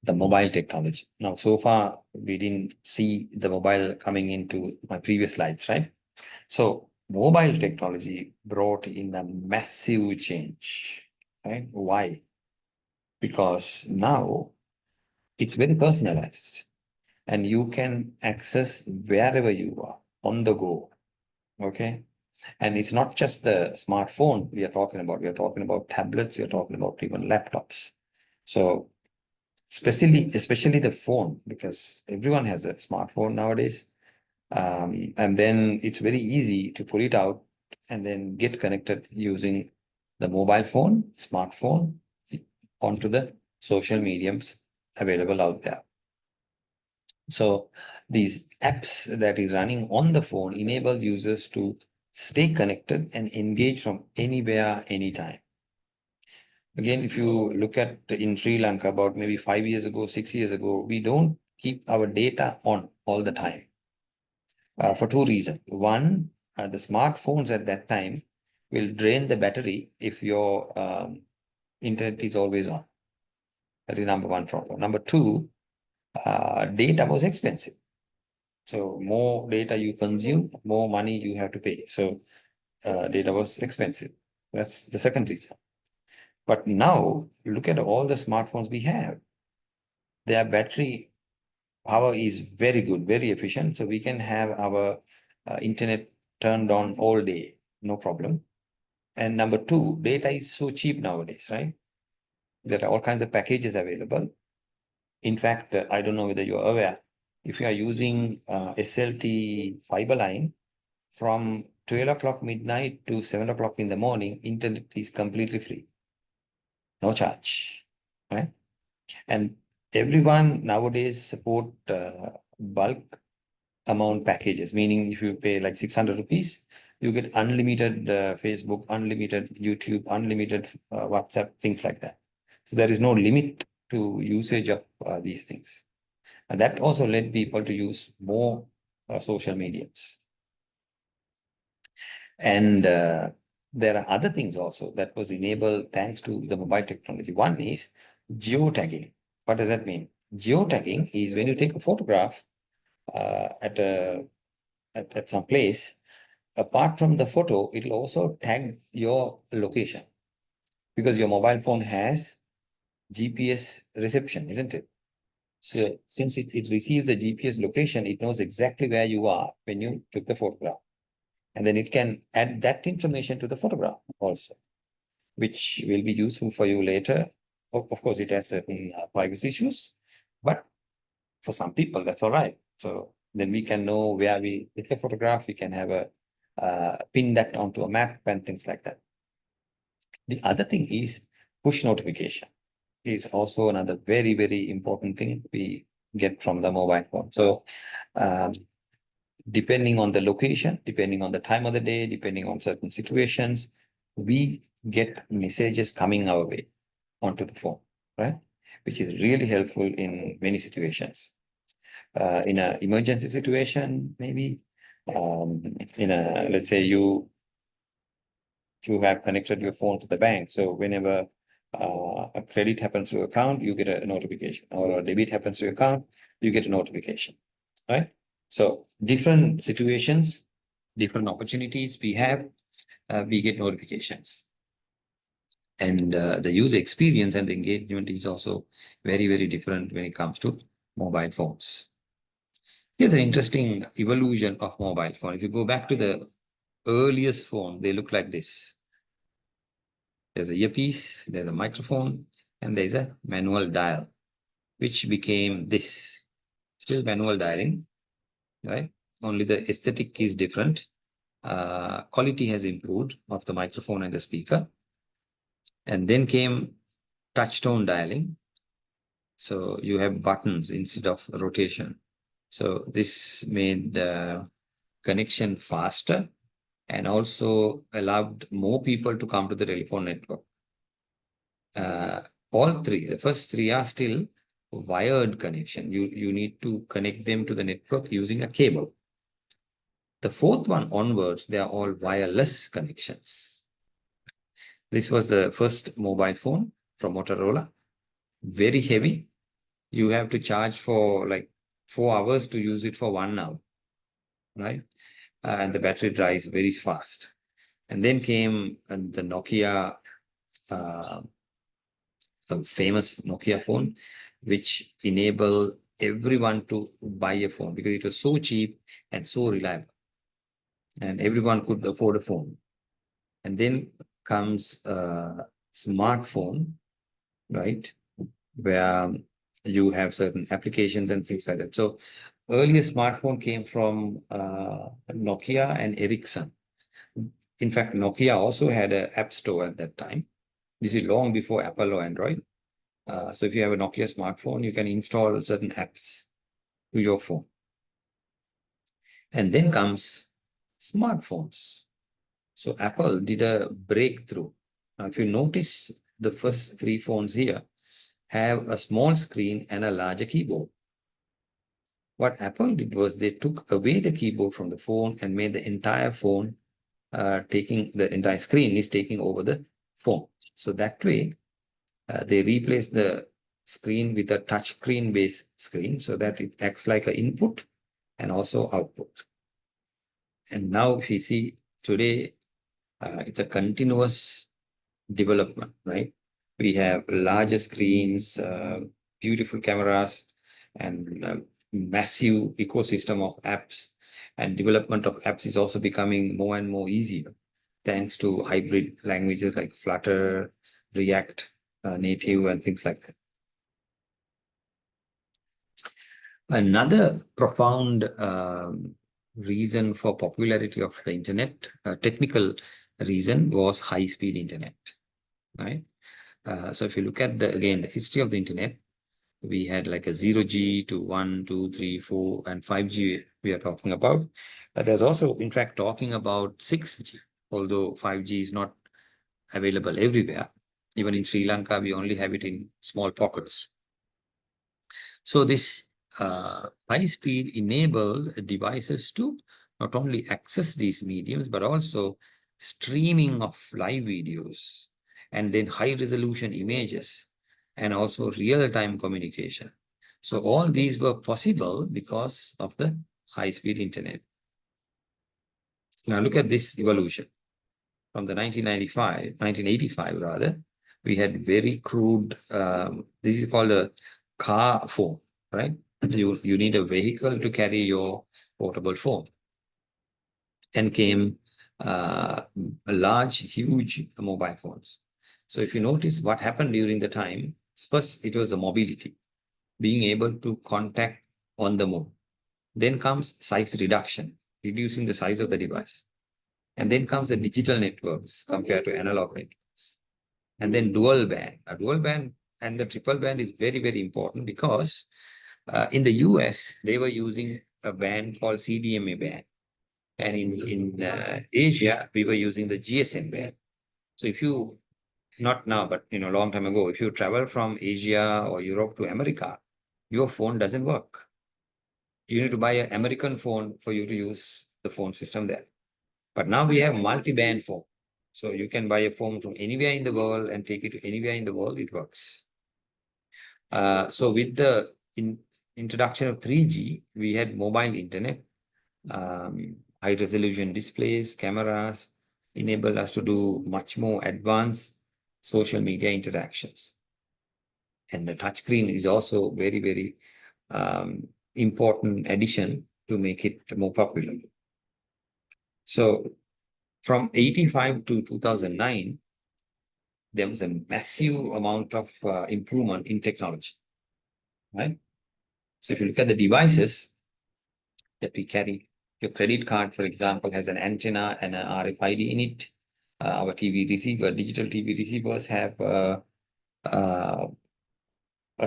the mobile technology. Now, so far, we didn't see the mobile coming into my previous slides, right? So mobile technology brought in a massive change, right? Why? Because now it's very personalized and you can access wherever you are on the go. Okay. And it's not just the smartphone we are talking about. We are talking about tablets. We are talking about even laptops. So especially the phone, because everyone has a smartphone nowadays. And then it's very easy to pull it out and then get connected using the mobile phone, smartphone, onto the social mediums available out there. So these apps that is running on the phone enable users to stay connected and engage from anywhere, anytime. Again, if you look at in Sri Lanka about maybe 5 years ago, 6 years ago, we don't keep our data on all the time for two reasons. One, the smartphones at that time will drain the battery if your internet is always on. That is number one problem. Number two, data was expensive. So more data you consume, more money you have to pay. So data was expensive. That's the second reason. But now look at all the smartphones we have. Their battery power is very good, very efficient. So we can have our internet turned on all day, no problem. And number two, data is so cheap nowadays, right? There are all kinds of packages available. In fact, I don't know whether you're aware, if you are using SLT fiber line from 12 o'clock midnight to 7 o'clock in the morning, internet is completely free, no charge, right? And everyone nowadays support bulk amount packages, meaning if you pay like 600 rupees, you get unlimited Facebook, unlimited YouTube, unlimited WhatsApp, things like that. So there is no limit to usage of these things. And that also led people to use more social mediums. And there are other things also that was enabled thanks to the mobile technology. One is geotagging. What does that mean? Geotagging is when you take a photograph at some place, apart from the photo, it will also tag your location, because your mobile phone has GPS reception, isn't it? So since it receives the GPS location, it knows exactly where you are when you took the photograph. And then it can add that information to the photograph also, which will be useful for you later. Of course, it has certain privacy issues, but for some people, that's all right. So then we can know where we take the photograph. We can have a pin that onto a map and things like that. The other thing is push notification is also another very, very important thing we get from the mobile phone. So depending on the location, depending on the time of the day, depending on certain situations, we get messages coming our way onto the phone, right? Which is really helpful in many situations. In an emergency situation, maybe in a, let's say you have connected your phone to the bank. So whenever a credit happens to your account, you get a notification, or a debit happens to your account, you get a notification, right? So different situations, different opportunities we have, we get notifications. And the user experience and the engagement is also very, very different when it comes to mobile phones. Here's an interesting evolution of mobile phone. If you go back to the earliest phone, they look like this. There's a earpiece, there's a microphone, and there's a manual dial, which became this. Still manual dialing, right? Only the aesthetic is different. Quality has improved of the microphone and the speaker. And then came touch tone dialing. So you have buttons instead of rotation. So this made the connection faster and also allowed more people to come to the telephone network. All three, the first three are still wired connection. You need to connect them to the network using a cable. The fourth one onwards, they are all wireless connections. This was the first mobile phone from Motorola. Very heavy. You have to charge for like 4 hours to use it for 1 hour, right? And the battery dries very fast. And then came the Nokia, uh, a famous Nokia phone, which enabled everyone to buy a phone because it was so cheap and so reliable, and everyone could afford a phone. And then comes a smartphone, right, where you have certain applications and things like that. So earlier smartphone came from Nokia and Ericsson. In fact, Nokia also had an app store at that time. This is long before Apple or Android. So if you have a Nokia smartphone, you can install certain apps to your phone. And then comes smartphones. So Apple did a breakthrough. Now, if you notice, the first three phones here have a small screen and a larger keyboard. What Apple did was they took away the keyboard from the phone and made the entire phone taking the entire screen is taking over the phone. So that way, they replaced the screen with a touch screen based screen so that it acts like an input and also output. And now if you see today, it's a continuous development, right? We have larger screens, beautiful cameras, and massive ecosystem of apps. And development of apps is also becoming more and more easier thanks to hybrid languages like Flutter, React, Native, and things like that. Another profound reason for popularity of the internet, technical reason, was high-speed internet, right? So if you look at again the history of the internet, we had like a 0G to 1, 2, 3, 4, and 5G we are talking about. There's also, in fact, talking about 6G, although 5G is not available everywhere. Even in Sri Lanka, we only have it in small pockets. So this high speed enabled devices to not only access these mediums, but also streaming of live videos and then high resolution images and also real-time communication. So all these were possible because of the high-speed internet. Now look at this evolution. From the 1985 rather, we had very crude, this is called a car phone, right? You need a vehicle to carry your portable phone. And came large, huge mobile phones. So if you notice what happened during the time, first it was a mobility, being able to contact on the move. Then comes size reduction, reducing the size of the device. And then comes the digital networks compared to analog networks. And then dual band. A dual band and the triple band is very, very important because in the US, they were using a band called CDMA band. And in Asia, we were using the GSM band. So if you, not now, but a long time ago, if you travel from Asia or Europe to America, your phone doesn't work. You need to buy an American phone for you to use the phone system there. But now we have multi-band phone. So you can buy a phone from anywhere in the world and take it to anywhere in the world, it works. So with the introduction of 3G, we had mobile internet, high resolution displays, cameras, enabled us to do much more advanced social media interactions. And the touchscreen is also very, very important addition to make it more popular. So from 85 to 2009, there was a massive amount of improvement in technology, right? So if you look at the devices that we carry, your credit card, for example, has an antenna and an RFID in it. Our TV receiver, digital TV receivers have a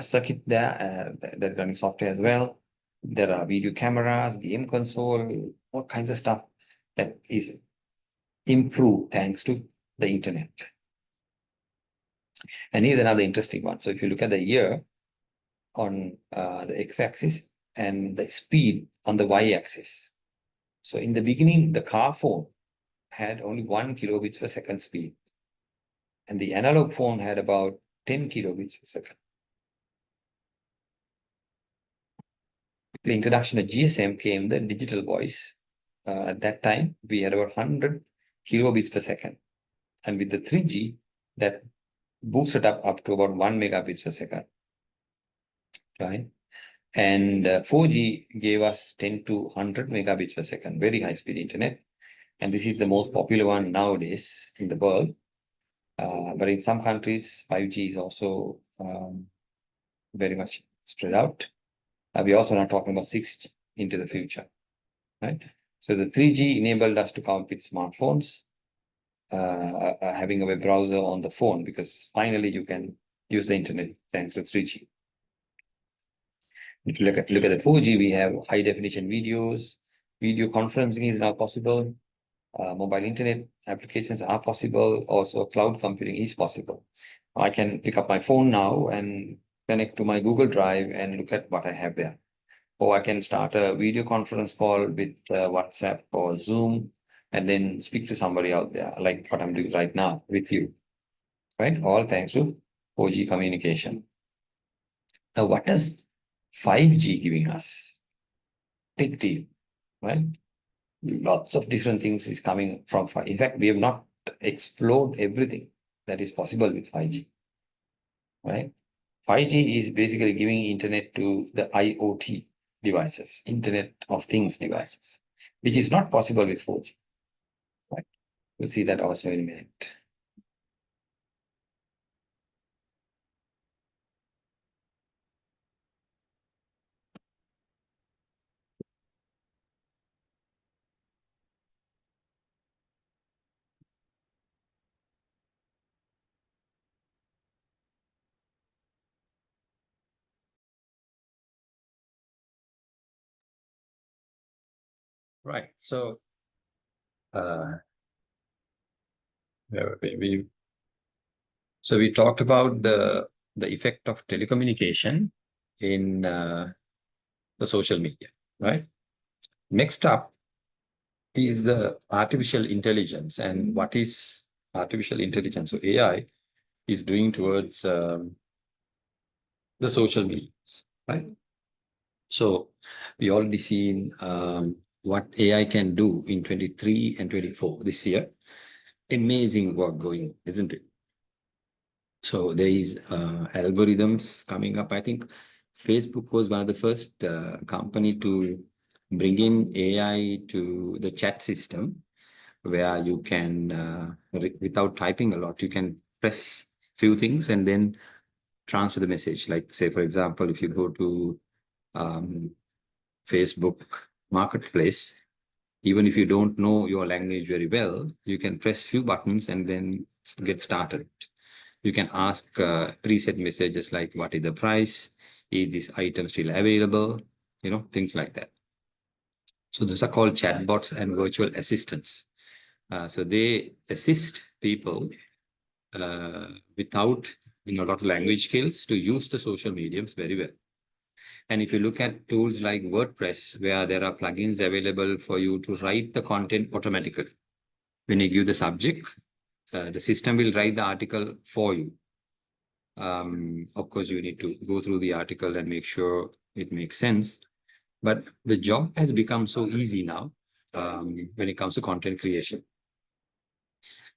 circuit there that running software as well. There are video cameras, game console, all kinds of stuff that is improved thanks to the internet. And here's another interesting one. So if you look at the year on the x-axis and the speed on the y-axis. So in the beginning, the car phone had only 1 kilobits per second speed. And the analog phone had about 10 kilobits per second. The introduction of GSM came the digital voice. At that time, we had about 100 kilobits per second. And with the 3G, that boosted up to about 1 megabits per second. Right? And 4G gave us 10 to 100 megabits per second, very high speed internet. And this is the most popular one nowadays in the world. But in some countries, 5G is also very much spread out. We're also not talking about 6G into the future, right? So the 3G enabled us to compete with smartphones, having a web browser on the phone, because finally you can use the internet thanks to 3G. If you look at the 4G, we have high definition videos, video conferencing is now possible, mobile internet applications are possible, also cloud computing is possible. I can pick up my phone now and connect to my Google Drive and look at what I have there. Or I can start a video conference call with WhatsApp or Zoom and then speak to somebody out there, like what I'm doing right now with you, right? All thanks to 4G communication. Now, what does 5G giving us? Big deal, right? Lots of different things is coming from 5G. In fact, we have not explored everything that is possible with 5G, right? 5G is basically giving internet to the IoT devices, Internet of Things devices, which is not possible with 4G, right? We'll see that also in a minute. Right. So we we talked about the effect of telecommunication in the social media, right? Next up is the artificial intelligence, and what is artificial intelligence? So AI is doing towards the social medias, right? So we already seen what AI can do in 23 and 24 this year. Amazing work going, isn't it? So there is algorithms coming up. I think Facebook was one of the first company to bring in AI to the chat system, where you can, without typing a lot, you can press few things and then transfer the message. Like, say, for example, if you go to Facebook Marketplace, even if you don't know your language very well, you can press few buttons and then get started. You can ask preset messages like, what is the price? Is this item still available? You know, things like that. So those are called chatbots and virtual assistants. So they assist people without a lot of language skills to use the social mediums very well. And if you look at tools like WordPress, where there are plugins available for you to write the content automatically. When you give the subject, the system will write the article for you. Of course, you need to go through the article and make sure it makes sense. But the job has become so easy now when it comes to content creation.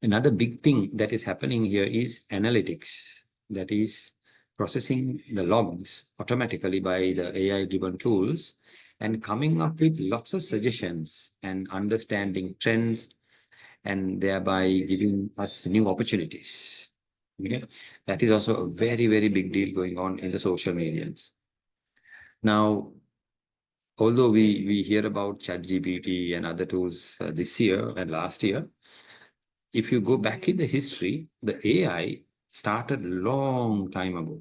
Another big thing that is happening here is analytics, that is processing the logs automatically by the AI-driven tools and coming up with lots of suggestions and understanding trends and thereby giving us new opportunities. Okay? That is also a very, very big deal going on in the social medias. Now, although we hear about ChatGPT and other tools this year and last year, if you go back in the history, the AI started long time ago,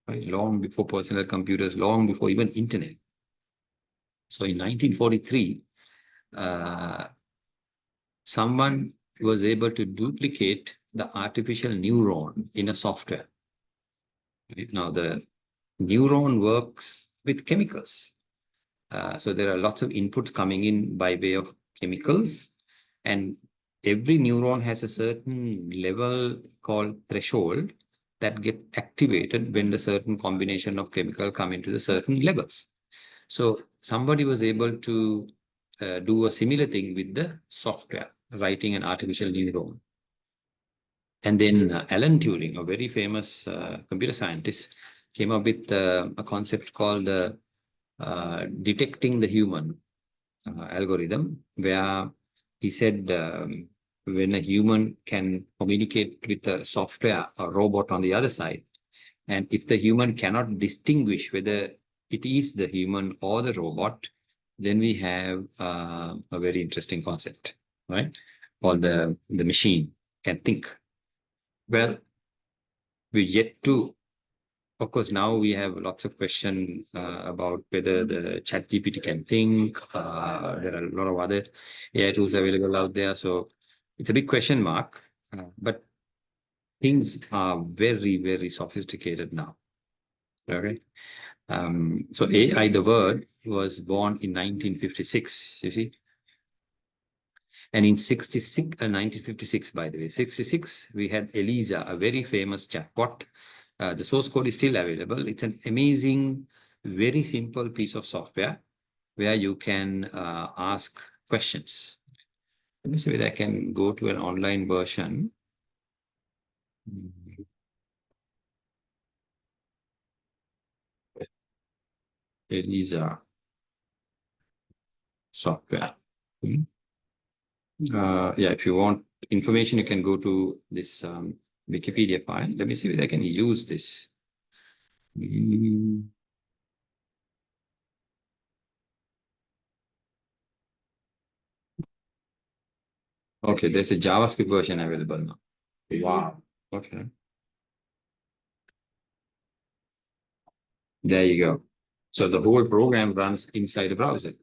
right? Long before personal computers, long before even internet. So in 1943, someone was able to duplicate the artificial neuron in a software. Now, the neuron works with chemicals. So there are lots of inputs coming in by way of chemicals, and every neuron has a certain level called threshold that get activated when the certain combination of chemical come into the certain levels. So somebody was able to do a similar thing with the software, writing an artificial neuron. And then Alan Turing, a very famous computer scientist, came up with a concept called detecting the human algorithm, where he said when a human can communicate with a software or robot on the other side, and if the human cannot distinguish whether it is the human or the robot, then we have a very interesting concept, right? Called the machine can think. Well, we yet to, of course, now we have lots of questions about whether the chat GPT can think. There are a lot of other AI tools available out there. So it's a big question mark, but things are very, very sophisticated now. Okay. So AI, the word, was born in 1956, you see. And in 1956, by the way, 66, we had Eliza, a very famous chatbot. The source code is still available. It's an amazing, very simple piece of software where you can ask questions. Let me see whether I can go to an online version. Eliza software. Yeah, if you want information, you can go to this Wikipedia file. Let me see whether I can use this. Okay, there's a JavaScript version available now. Wow. Okay. There you go. So the whole program runs inside the browser.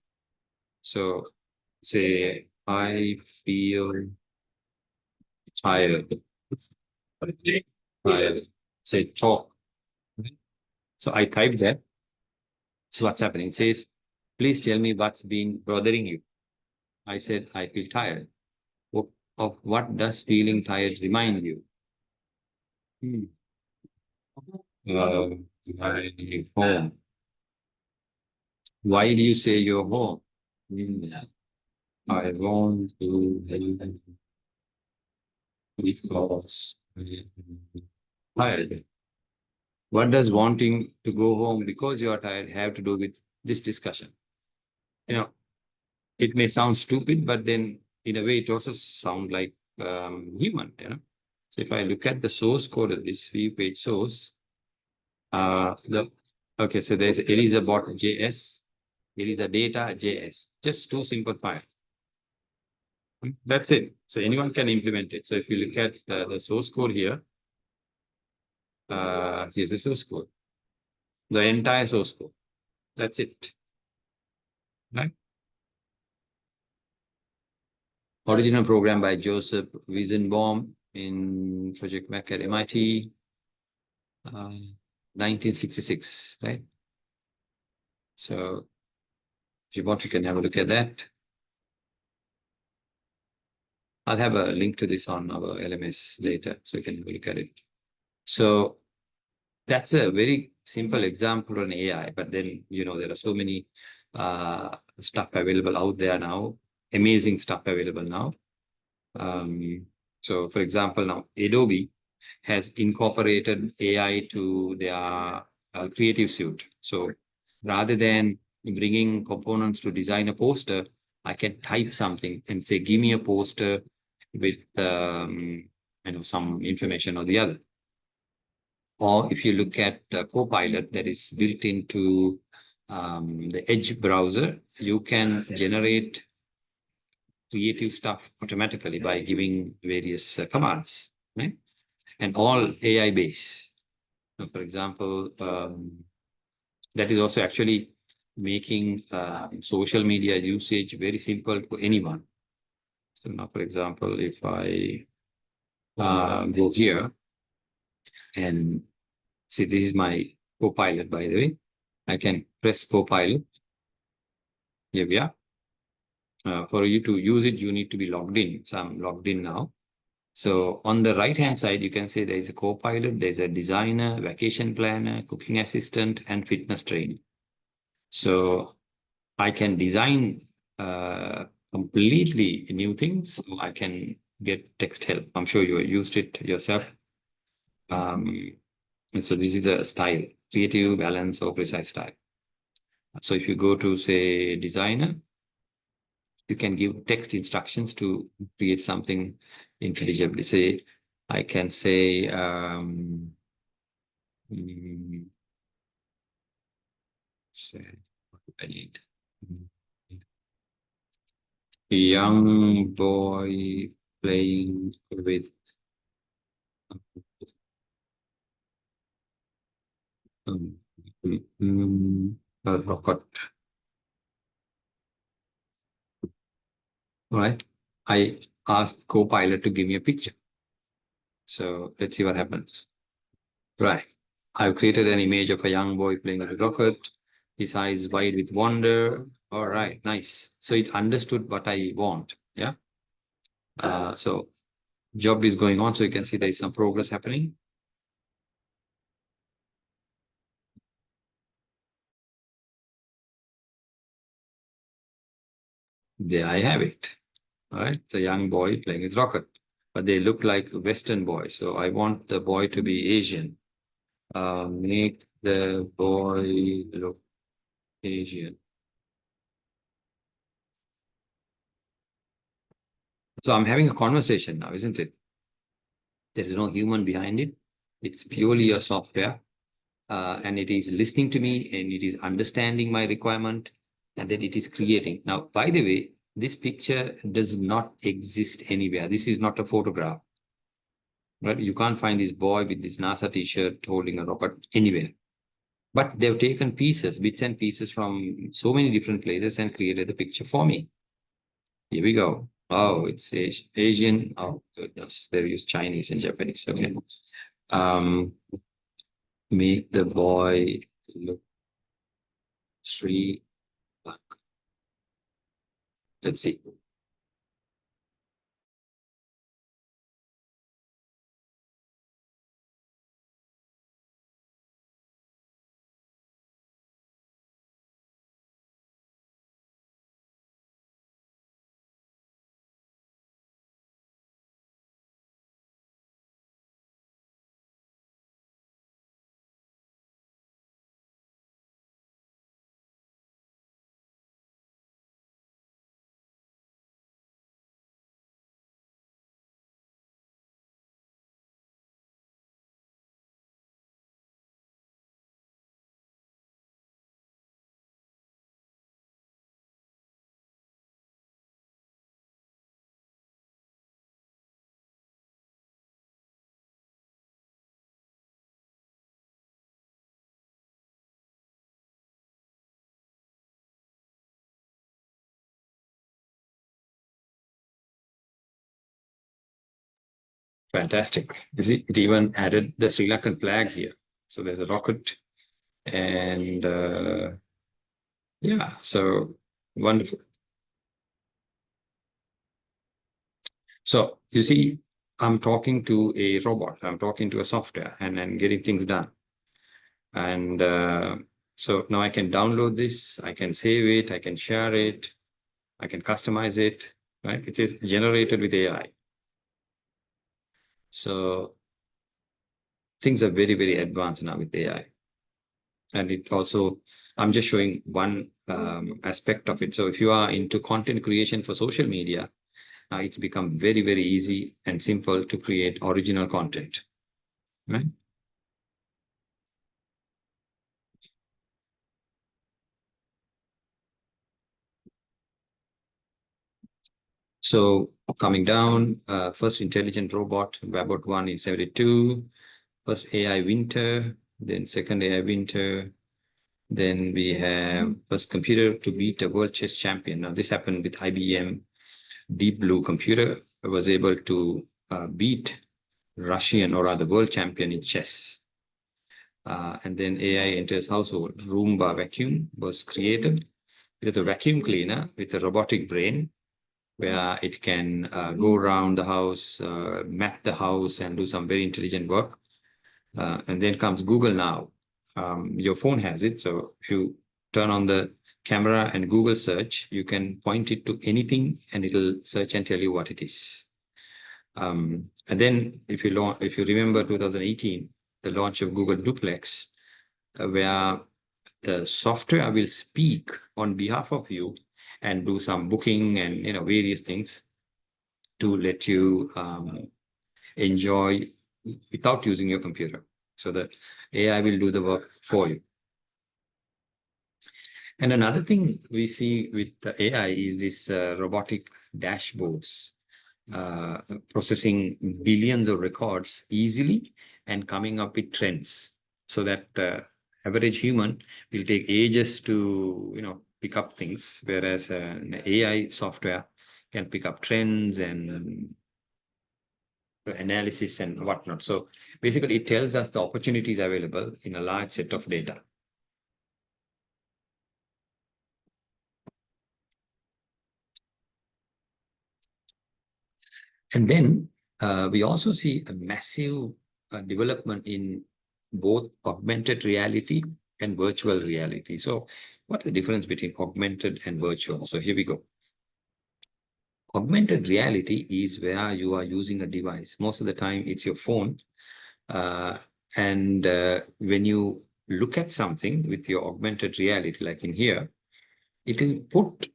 So say, I feel tired. Tired. Say, talk. So I typed that. So what's happening? It says, please tell me what's been bothering you. I said, I feel tired. Of what does feeling tired remind you? My home. Why do you say you're home? I want to because I'm tired. What does wanting to go home because you are tired have to do with this discussion? You know, it may sound stupid, but then in a way it also sounds like human, you know. So if I look at the source code of this view page source, okay, so there's ElizaBot.js, ElizaData.js, just two simple files. That's it. So anyone can implement it. So if you look at the source code here, here's the source code, the entire source code. That's it. Right? Original program by Joseph Wiesenbaum in Project Mac at MIT, 1966, right? So if you want, you can have a look at that. I'll have a link to this on our LMS later, so you can have a look at it. So that's a very simple example on AI, but then, you know, there are so many stuff available out there now, amazing stuff available now. So for example, now Adobe has incorporated AI to their creative suite. So rather than bringing components to design a poster, I can type something and say, give me a poster with you know, some information or the other. Or if you look at Copilot that is built into the Edge browser, you can generate creative stuff automatically by giving various commands, right? And all AI based. So for example, that is also actually making social media usage very simple to anyone. So now, for example, if I go here and see, this is my Copilot, by the way. I can press Copilot. Here we are. For you to use it, you need to be logged in. So I'm logged in now. So on the right-hand side, you can see there is a co-pilot, there's a designer, vacation planner, cooking assistant, and fitness trainer. So I can design completely new things. I can get text help. I'm sure you used it yourself. And so this is the style, creative, balance, or precise style. So if you go to, say, designer, you can give text instructions to create something intelligibly. Say, I can say, say what do I need? A young boy playing with um, a rocket. Right? I asked Copilot to give me a picture. So let's see what happens. Right. I've created an image of a young boy playing with a rocket, his eyes wide with wonder. All right, nice. So it understood what I want. Yeah. So job is going on. So you can see there is some progress happening. There I have it. All right. The young boy playing with rocket, but they look like Western boys. So I want the boy to be Asian. Make the boy look Asian. So I'm having a conversation now, isn't it? There is no human behind it. It's purely a software. And it is listening to me and it is understanding my requirement, and then it is creating. Now, by the way, this picture does not exist anywhere. This is not a photograph, right? You can't find this boy with this NASA t-shirt holding a rocket anywhere. But they've taken pieces, bits and pieces from so many different places and created the picture for me. Here we go. Oh, it's Asian. Oh, goodness. They use Chinese and Japanese. Okay. Um, make the boy look Sri Lanka. Let's see. Fantastic. You see, it even added the Sri Lankan flag here. So there's a rocket and yeah, so wonderful. So you see, I'm talking to a robot, I'm talking to a software and getting things done. And so now I can download this, I can save it, I can share it, I can customize it, right? It is generated with AI. So things are very, very advanced now with AI. And it also, I'm just showing one aspect of it. So if you are into content creation for social media, now it's become very, very easy and simple to create original content, right? So coming down, first intelligent robot, Wabot 1 in 72, first AI winter, then second AI winter, Then we have first computer to beat a world chess champion. Now this happened with IBM. Deep Blue computer was able to beat Russian or rather world champion in chess. And then AI enters household. Roomba vacuum was created. It is a vacuum cleaner with a robotic brain where it can go around the house, map the house, and do some very intelligent work. And then comes Google Now. Your phone has it. So if you turn on the camera and Google search, you can point it to anything and it'll search and tell you what it is. And then if you remember 2018, the launch of Google Duplex, where the software will speak on behalf of you and do some booking and various things to let you enjoy without using your computer. So the AI will do the work for you. And another thing we see with the AI is this robotic dashboards, processing billions of records easily and coming up with trends, so that average human will take ages to pick up things, whereas an AI software can pick up trends and analysis and whatnot. So basically, it tells us the opportunities available in a large set of data. And then we also see a massive development in both augmented reality and virtual reality. So what is the difference between augmented and virtual? So here we go. Augmented reality is where you are using a device. Most of the time, it's your phone. And when you look at something with your augmented reality, like in here, it will put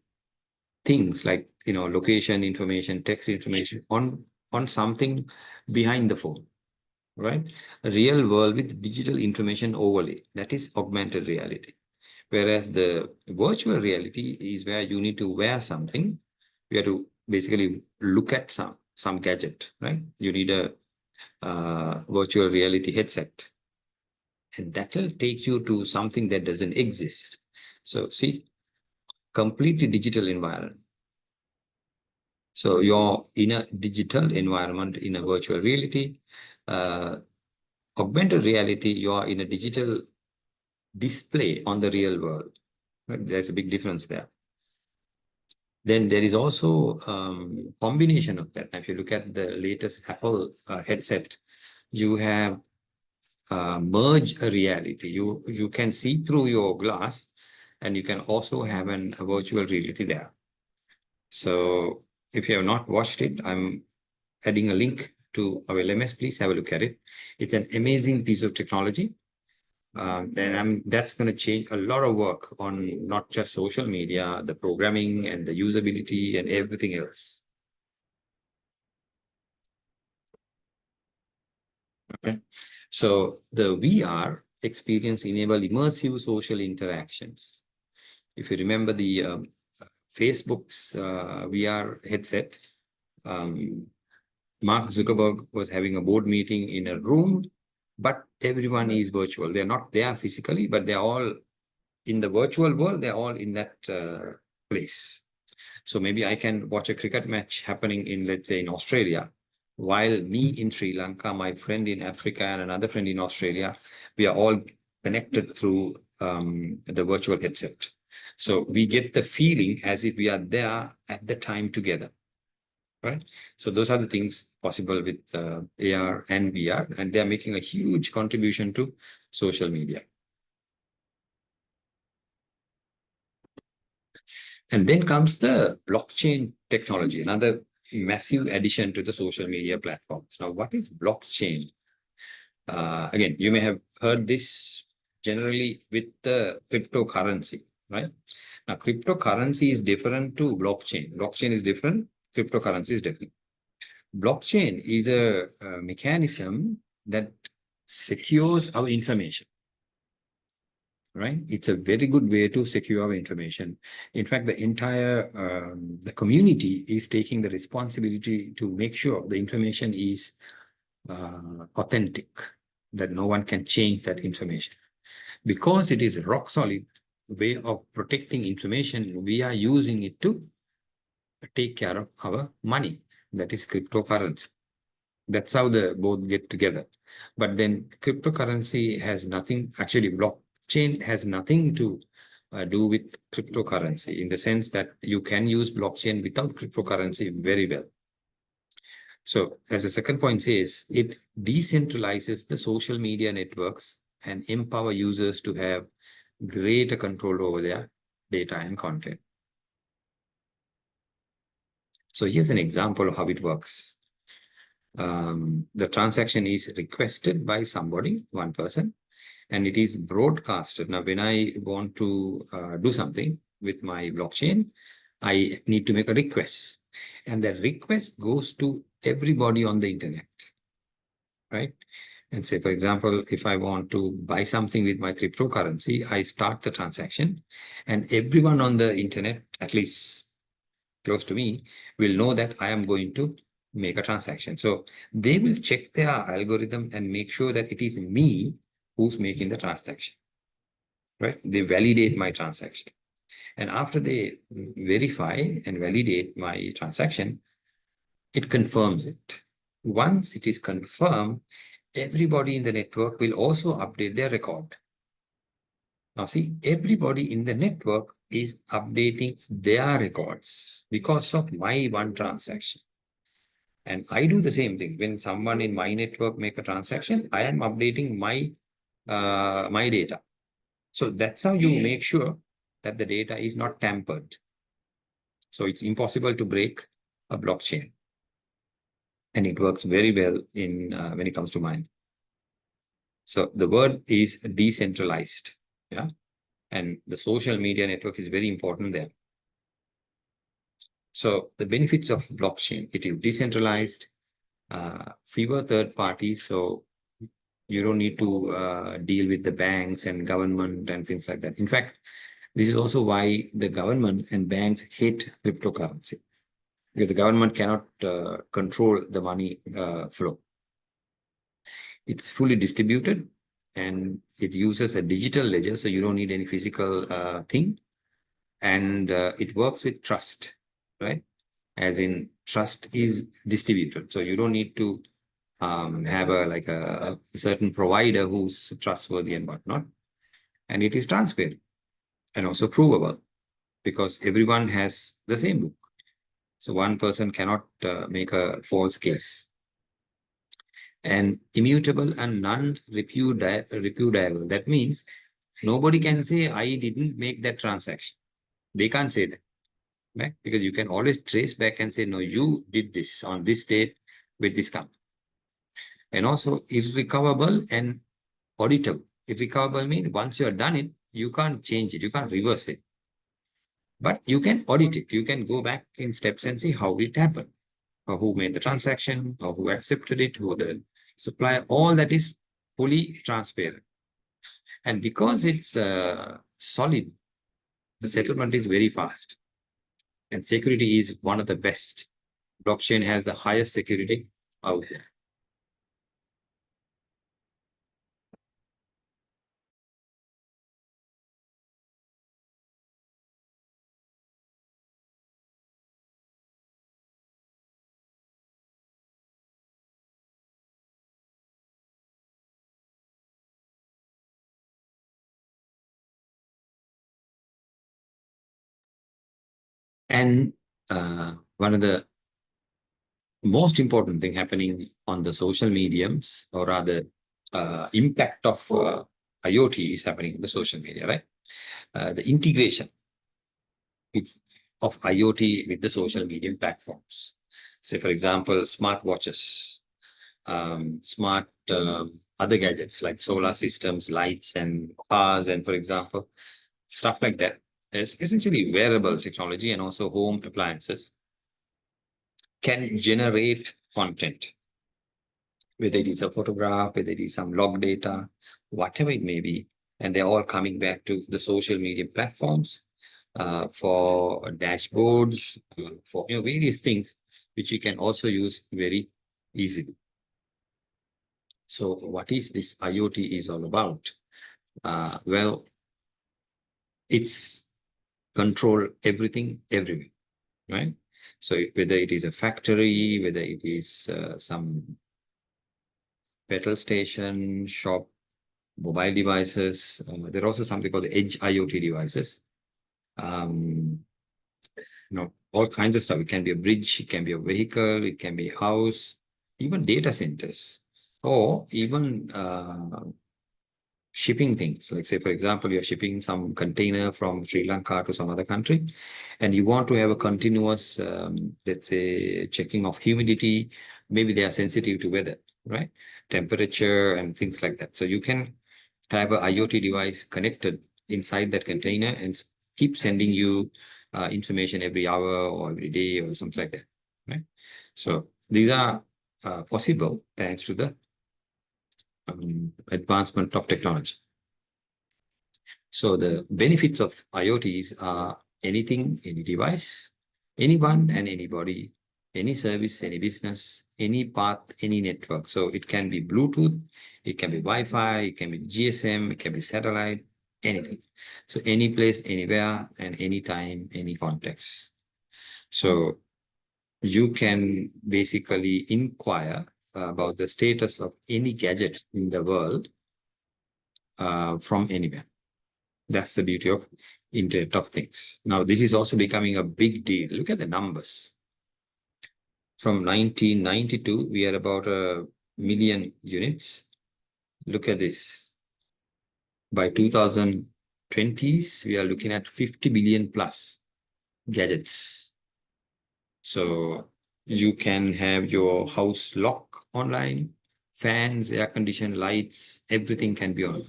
things like location information, text information on something behind the phone, right? A real world with digital information overlay, that is augmented reality. Whereas the virtual reality is where you need to wear something. You have to basically look at some gadget, right? You need a virtual reality headset, and that will take you to something that doesn't exist. So see, completely digital environment. So you're in a digital environment in a virtual reality. Augmented reality, you are in a digital display on the real world. Right? There's a big difference there. Then there is also combination of that. Now, if you look at the latest Apple headset, you have merge a reality. You can see through your glass, and you can also have a virtual reality there. So if you have not watched it, I'm adding a link to our LMS. Please have a look at it. It's an amazing piece of technology. That's going to change a lot of work on not just social media, the programming and the usability and everything else. Okay. So the VR experience enable immersive social interactions. If you remember the Facebook's VR headset, Mark Zuckerberg was having a board meeting in a room, but everyone is virtual. They're not there physically, but they're all in the virtual world. They're all in that place. So maybe I can watch a cricket match happening in, let's say, in Australia, while me in Sri Lanka, my friend in Africa, and another friend in Australia, we are all connected through the virtual headset. So we get the feeling as if we are there at the time together, right? So those are the things possible with AR and VR, and they're making a huge contribution to social media. And then comes the blockchain technology, another massive addition to the social media platforms. Now, what is blockchain? Again, you may have heard this generally with the cryptocurrency, right? Now, cryptocurrency is different to blockchain. Blockchain is different, cryptocurrency is different. Blockchain is a mechanism that secures our information, right? It's a very good way to secure our information. In fact, the entire the community is taking the responsibility to make sure the information is authentic, that no one can change that information. Because it is rock solid way of protecting information, we are using it to take care of our money. That is cryptocurrency. That's how the both get together. But then cryptocurrency has nothing, actually blockchain has nothing to do with cryptocurrency, in the sense that you can use blockchain without cryptocurrency very well. So as the second point says, it decentralizes the social media networks and empower users to have greater control over their data and content. So here's an example of how it works. The transaction is requested by somebody, one person, and it is broadcasted. Now, when I want to do something with my blockchain, I need to make a request, and the request goes to everybody on the internet, right? And say, for example, if I want to buy something with my cryptocurrency, I start the transaction, and everyone on the internet, at least close to me, will know that I am going to make a transaction. So they will check their algorithm and make sure that it is me who's making the transaction, right? They validate my transaction. And after they verify and validate my transaction, it confirms it. Once it is confirmed, everybody in the network will also update their record. Now see, everybody in the network is updating their records because of my one transaction. And I do the same thing. When someone in my network make a transaction, I am updating my my data. So that's how you make sure that the data is not tampered. So it's impossible to break a blockchain. And it works very well in when it comes to mine. So the word is decentralized. Yeah. And the social media network is very important there. So the benefits of blockchain, it is decentralized, fewer third parties. So you don't need to deal with the banks and government and things like that. In fact, this is also why the government and banks hate cryptocurrency, because the government cannot control the money flow. It's fully distributed and it uses a digital ledger, so you don't need any physical thing. And it works with trust, right? As in, trust is distributed. So you don't need to have a certain provider who's trustworthy and whatnot. And it is transparent and also provable, because everyone has the same book. So one person cannot make a false case. And immutable and non-repudiable. That means nobody can say, I didn't make that transaction. They can't say that, right? Because you can always trace back and say, no, you did this on this date with this company. And also irrecoverable and auditable. Irrecoverable means once you have done it, you can't change it, you can't reverse it. But you can audit it. You can go back in steps and see how it happened, or who made the transaction, or who accepted it, who the supplier. All that is fully transparent. And because it's solid, the settlement is very fast. And security is one of the best. Blockchain has the highest security out there. And one of the most important thing happening on the social mediums, or rather impact of IoT is happening in the social media, right? The integration of IoT with the social media platforms. Say, for example, smart watches, smart other gadgets like solar systems, lights, and cars, and for example, stuff like that. Is essentially wearable technology, and also home appliances can generate content, whether it is a photograph, whether it is some log data, whatever it may be. And they're all coming back to the social media platforms for dashboards, for various things, which you can also use very easily. So what is this IoT is all about? Well, it's control everything everywhere, right? So whether it is a factory, whether it is some petrol station, shop, mobile devices, there are also something called the edge IoT devices. Um, all kinds of stuff. It can be a bridge, it can be a vehicle, it can be a house, even data centers, or even shipping things. Like, say, for example, you're shipping some container from Sri Lanka to some other country, and you want to have a continuous, let's say, checking of humidity. Maybe they are sensitive to weather, right? Temperature and things like that. So you can have an IoT device connected inside that container and keep sending you information every hour or every day or something like that, right? So these are possible thanks to the advancement of technology. So the benefits of IoTs are anything, any device, anyone and anybody, any service, any business, any path, any network. So it can be Bluetooth, it can be Wi-Fi, it can be GSM, it can be satellite, anything. So any place, anywhere, and anytime, any context. So you can basically inquire about the status of any gadget in the world from anywhere. That's the beauty of Internet of Things. Now, this is also becoming a big deal. Look at the numbers. From 1992, we are about 1 million units. Look at this. By 2020s, we are looking at 50 billion plus gadgets. So you can have your house lock online, fans, air conditioned lights, everything can be on.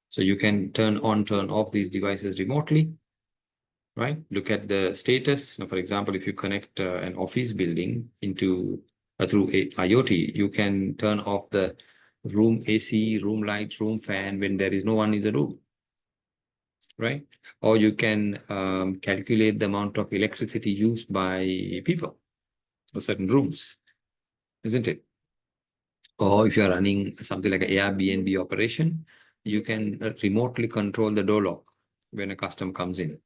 So you can turn on, turn off these devices remotely, right? Look at the status. Now, for example, if you connect an office building into through a IoT, you can turn off the room AC, room light, room fan when there is no one in the room, right? Or you can calculate the amount of electricity used by people for certain rooms, isn't it? Or if you're running something like an Airbnb operation, you can remotely control the door lock when a customer comes in.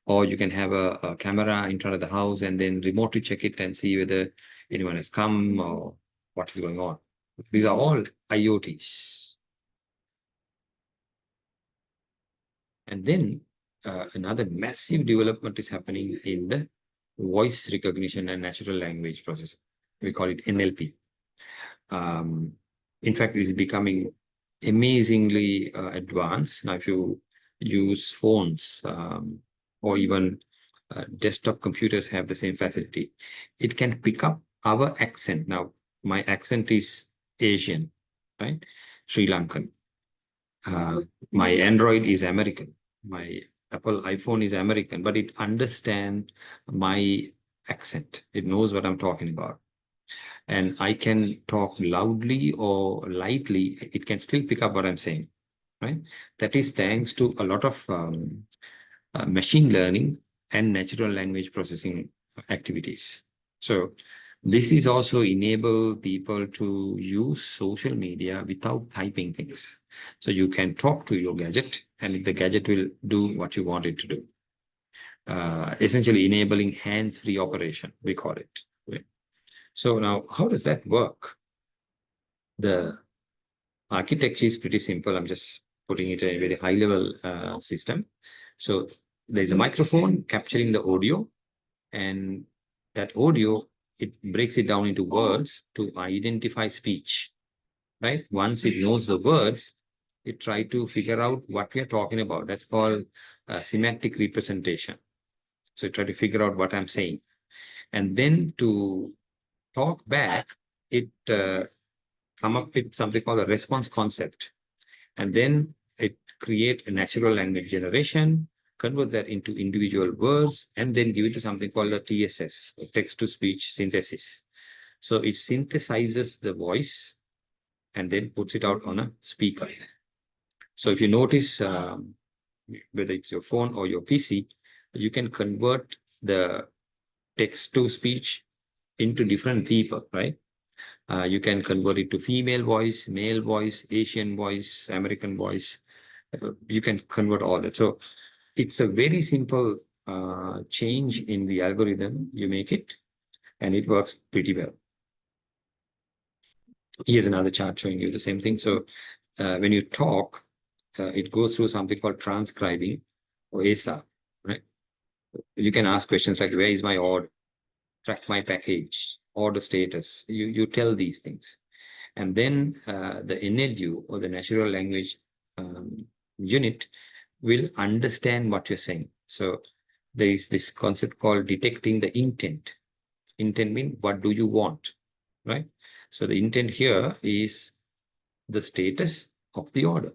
Or you can have a camera in front of the house and then remotely check it and see whether anyone has come or what is going on. These are all IoTs. And then another massive development is happening in the voice recognition and natural language processing. We call it NLP. In fact, it's becoming amazingly advanced. Now, if you use phones or even desktop computers have the same facility, it can pick up our accent. Now, my accent is Asian, right? Sri Lankan. My Android is American. My Apple iPhone is American, but it understands my accent. It knows what I'm talking about. And I can talk loudly or lightly, it can still pick up what I'm saying, right? That is thanks to a lot of machine learning and natural language processing activities. So this is also enable people to use social media without typing things. So you can talk to your gadget and the gadget will do what you want it to do. Essentially enabling hands-free operation, we call it. Right? So now, how does that work? The architecture is pretty simple. I'm just putting it in a very high-level system. So there's a microphone capturing the audio, and that audio, it breaks it down into words to identify speech, right? Once it knows the words, it tries to figure out what we are talking about. That's called semantic representation. So it try to figure out what I'm saying. And then to talk back, it come up with something called a response concept. And then it create a natural language generation, convert that into individual words, and then give it to something called a TSS, text-to-speech synthesis. So it synthesizes the voice and then puts it out on a speaker. So if you notice, whether it's your phone or your PC, you can convert the text-to-speech into different people, right? You can convert it to female voice, male voice, Asian voice, American voice. You can convert all that. So it's a very simple change in the algorithm. You make it, and it works pretty well. Here's another chart showing you the same thing. So when you talk, it goes through something called transcribing or ASA, right? You can ask questions like, where is my order? Track my package, order status. You tell these things. And then the NLU, or the natural language unit, will understand what you're saying. So there is this concept called detecting the intent. Intent means, what do you want, right? So the intent here is the status of the order.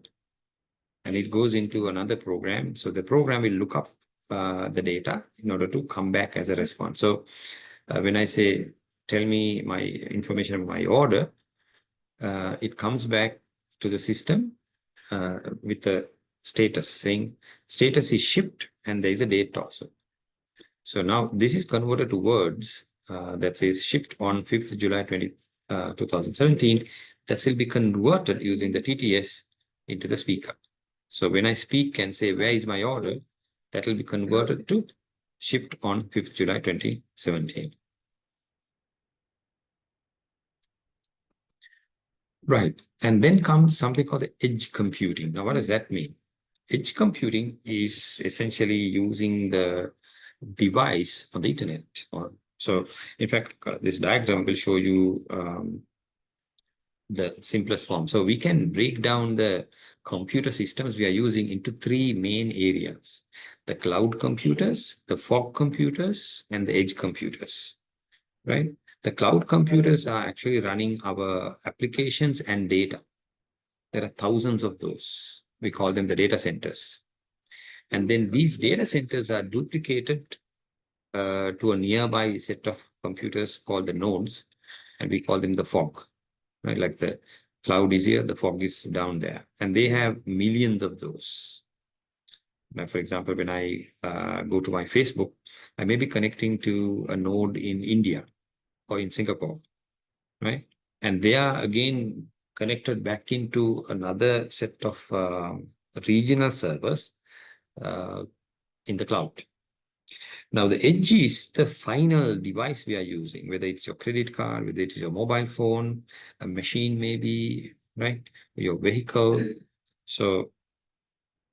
And it goes into another program. So the program will look up the data in order to come back as a response. So when I say, tell me my information of my order, it comes back to the system with the status saying status is shipped, and there is a date also. So now this is converted to words that says shipped on 5th July 2017. That will be converted using the TTS into the speaker. So when I speak and say, where is my order? That will be converted to shipped on 5th July 2017. Right. And then comes something called the edge computing. Now, what does that mean? Edge computing is essentially using the device on the internet. So, in fact, this diagram will show you the simplest form. So we can break down the computer systems we are using into three main areas: the cloud computers, the fog computers, and the edge computers, right? The cloud computers are actually running our applications and data. There are thousands of those. We call them the data centers. And then these data centers are duplicated to a nearby set of computers called the nodes, and we call them the fog, right? Like the cloud is here, the fog is down there, and they have millions of those. Now, for example, when I go to my Facebook, I may be connecting to a node in India or in Singapore, right? And they are again connected back into another set of regional servers in the cloud. Now, the edge is the final device we are using, whether it's your credit card, whether it is your mobile phone, a machine maybe, right? Your vehicle. So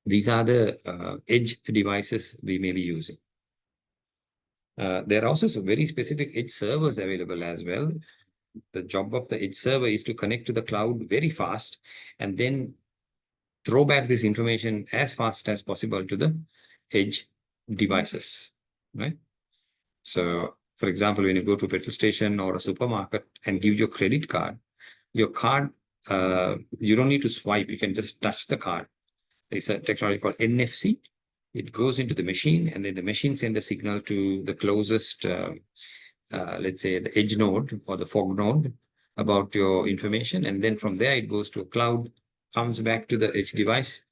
these are the edge devices we may be using. There are also some very specific edge servers available as well. The job of the edge server is to connect to the cloud very fast and then throw back this information as fast as possible to the edge devices, right? So, for example, when you go to a petrol station or a supermarket and give your credit card, your card, you don't need to swipe. You can just touch the card. It's a technology called NFC. It goes into the machine, and then the machine sends a signal to the closest, let's say, the edge node or the fog node about your information. And then from there, it goes to a cloud, comes back to the edge device,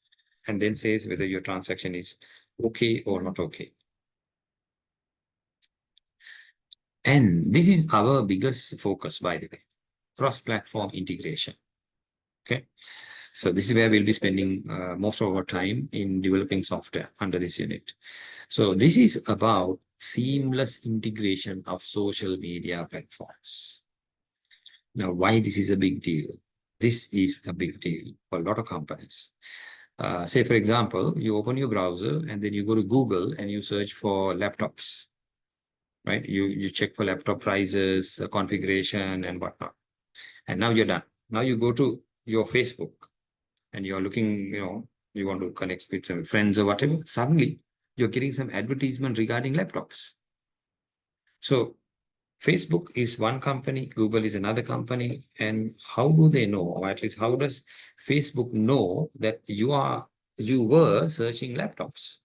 and then says whether your transaction is okay or not okay. And this is our biggest focus, by the way, cross-platform integration. Okay. So this is where we'll be spending most of our time in developing software under this unit. So this is about seamless integration of social media platforms. Now, why this is a big deal? This is a big deal for a lot of companies. Say, for example, you open your browser and then you go to Google and you search for laptops, right? You check for laptop prices, configuration, and whatnot. And now you're done. Now you go to your Facebook and you're looking, you want to connect with some friends or whatever. Suddenly, you're getting some advertisement regarding laptops. So Facebook is one company, Google is another company. And how do they know, or at least how does Facebook know that you were searching laptops?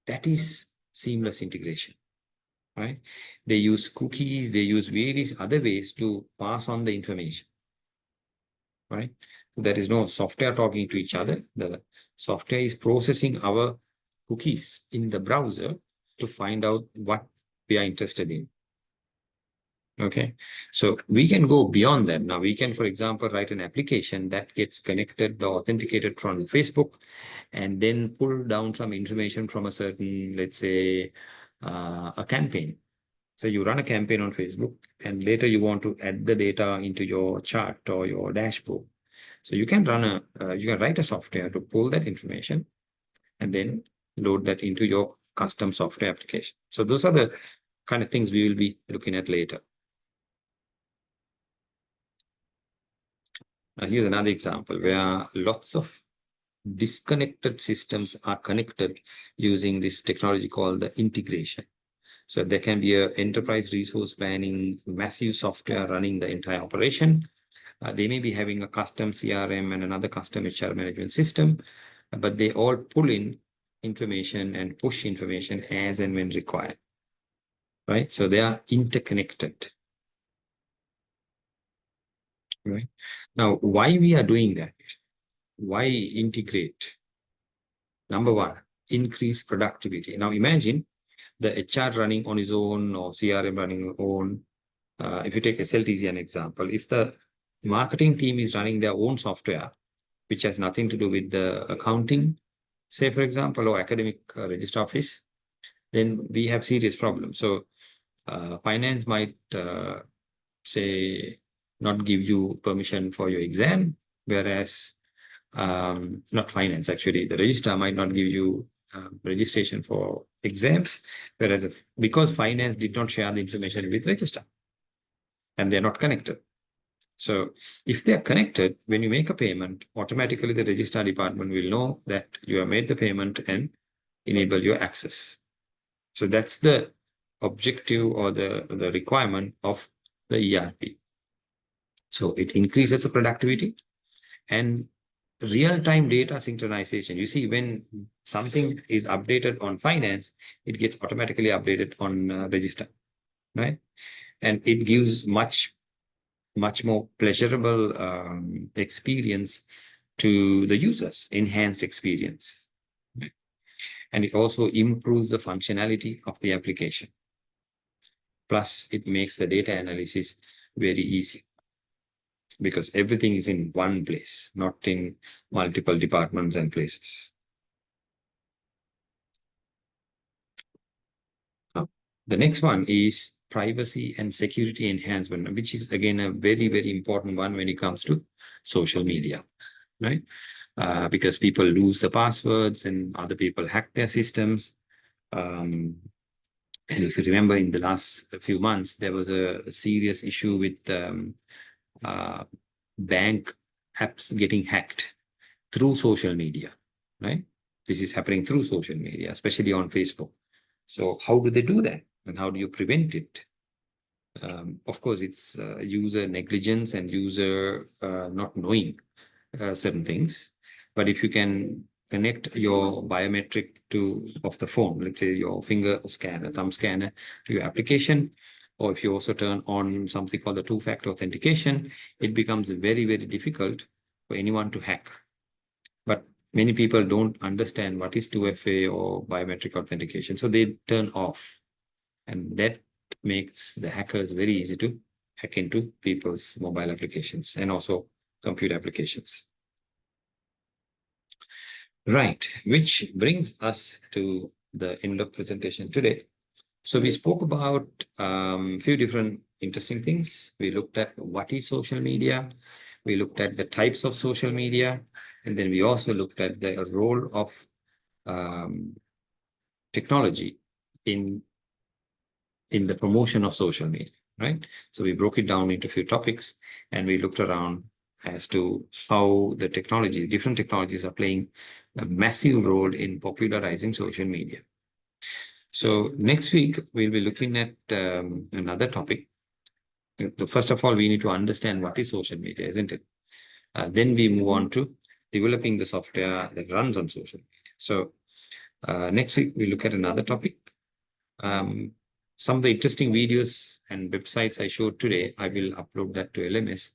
That is seamless integration, right? They use cookies, they use various other ways to pass on the information, right? There is no software talking to each other. The software is processing our cookies in the browser to find out what we are interested in. Okay, so we can go beyond that. Now we can, for example, write an application that gets connected or authenticated from Facebook and then pull down some information from a certain, let's say, a campaign. So you run a campaign on Facebook and later you want to add the data into your chart or your dashboard. So you can you can write a software to pull that information and then load that into your custom software application. So those are the kind of things we will be looking at later. Now, here's another example where lots of disconnected systems are connected using this technology called the integration. So there can be an enterprise resource planning, massive software running the entire operation. They may be having a custom CRM and another custom HR management system, but they all pull in information and push information as and when required, right? So they are interconnected, right? Now, why we are doing that? Why integrate? Number one, increase productivity. Now imagine the HR running on his own or CRM running on own. If you take SLTC an example, if the marketing team is running their own software, which has nothing to do with the accounting, say for example, or academic register office, then we have serious problems. So finance might say not give you permission for your exam, whereas not finance actually, the registrar might not give you registration for exams, whereas because finance did not share the information with registrar and they're not connected. So if they're connected, when you make a payment, automatically the registrar department will know that you have made the payment and enable your access. So that's the objective or the requirement of the ERP. So it increases the productivity and real-time data synchronization. You see, when something is updated on finance, it gets automatically updated on register, right? And it gives much more pleasurable experience to the users, enhanced experience. Right? And it also improves the functionality of the application. Plus, it makes the data analysis very easy because everything is in one place, not in multiple departments and places. Now, the next one is privacy and security enhancement, which is again a very, very important one when it comes to social media, right? Because people lose the passwords and other people hack their systems. And if you remember, in the last few months, there was a serious issue with bank apps getting hacked through social media, right? This is happening through social media, especially on Facebook. So how do they do that? And how do you prevent it? Of course, it's user negligence and user not knowing certain things. But if you can connect your biometric of the phone, let's say your finger scanner, thumb scanner to your application, or if you also turn on something called the two-factor authentication, it becomes very, very difficult for anyone to hack. But many people don't understand what is 2FA or biometric authentication, so they turn off. And that makes the hackers very easy to hack into people's mobile applications and also computer applications. Right, which brings us to the end of presentation today. So we spoke about a few different interesting things. We looked at what is social media. We looked at the types of social media. And then we also looked at the role of technology in the promotion of social media, right? So we broke it down into a few topics and we looked around as to how the different technologies are playing a massive role in popularizing social media. So next week, we'll be looking at another topic. First of all, we need to understand what is social media, isn't it? Then we move on to developing the software that runs on social media. So next week, we look at another topic. Some of the interesting videos and websites I showed today, I will upload that to LMS.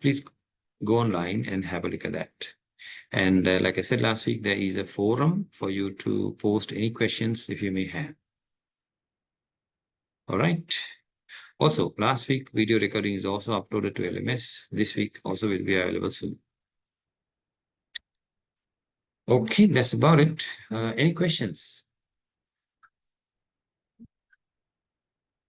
Please go online and have a look at that. And like I said last week, there is a forum for you to post any questions if you may have. All right. Also, last week video recording is also uploaded to LMS. This week also will be available soon. Okay, that's about it. Any questions?